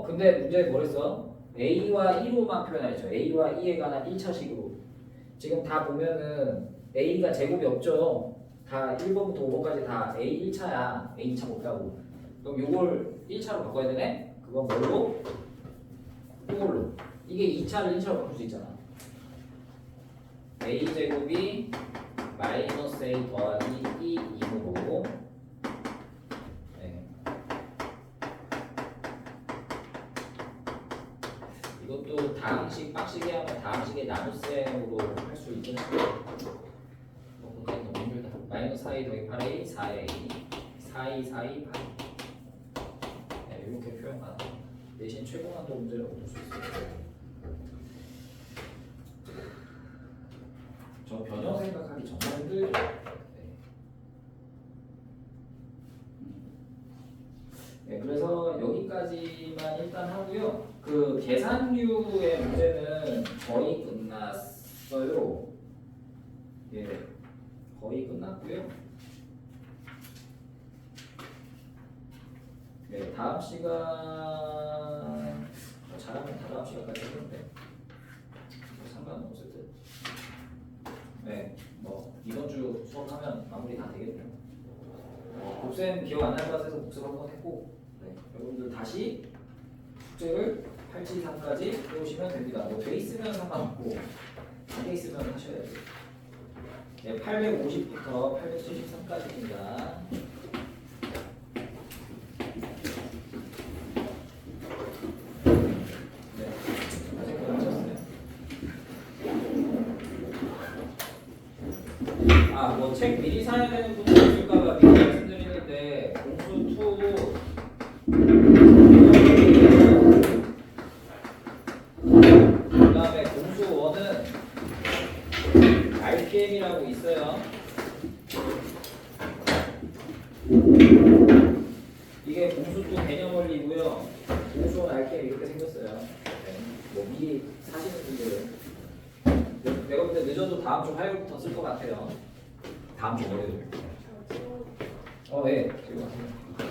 근데 문제 뭐랬어? A와 E로만 표현하죠. A와 E에 관한 1차식으로. 지금 다 보면은 A가 제곱이 없죠. 다 1번부터 5번까지 다 A 1차야. A 2차 못 가고. 그럼 요걸 1차로 바꿔야 되네? 그건 뭘로? 이걸로. 이게 2차를 1차로 바꿀 수 있잖아. A 제곱이 마이너스 A 더하기 E 2로 네. 이것도 다항식 빡시게 하면 다항식의 나눗셈으로 할 수 있긴 한데 그건 너무 힘들다. 마이너스 4A 더하기 8A 4A 4A 4A 8 네, 이렇게 표현 가능. 대신 최고난도 문제를 얻을 수 있어요. 저 변형 생각하기 정말 힘들죠. 네, 그래서 여기까지만 일단 하고요. 그 계산류의 문제는 거의 끝났어요. 예, 거의 끝났고요. 네, 다음 시간 잘하면 다음 시간까지 했는데 상관은 없을 듯. 네, 뭐 이번 주 수업하면 마무리 다 되겠네요. 복습 기억 안 날 것 같아서 복습 한번 했고, 네, 여러분들 다시 숙제를 873까지 해오시면 됩니다. 뭐 돼 있으면 상관없고 안 돼 있으면 하셔야 돼요. 네, 850부터 873까지입니다. 뭐 책 미리 사야 되는 분들 있을까봐 미리 말씀드리는데 공수 2 그다음에 공수 1은 RPM이라고 있어요. 이게 공수 2 개념 원리고요. 공수 1 RPM 이렇게 생겼어요. 네. 뭐 미리 사시는 분들은 내가 볼 때 늦어도 다음 주 화요일부터 쓸 것 같아요. 다음 주 월요일. 예, 지금 왔습니다.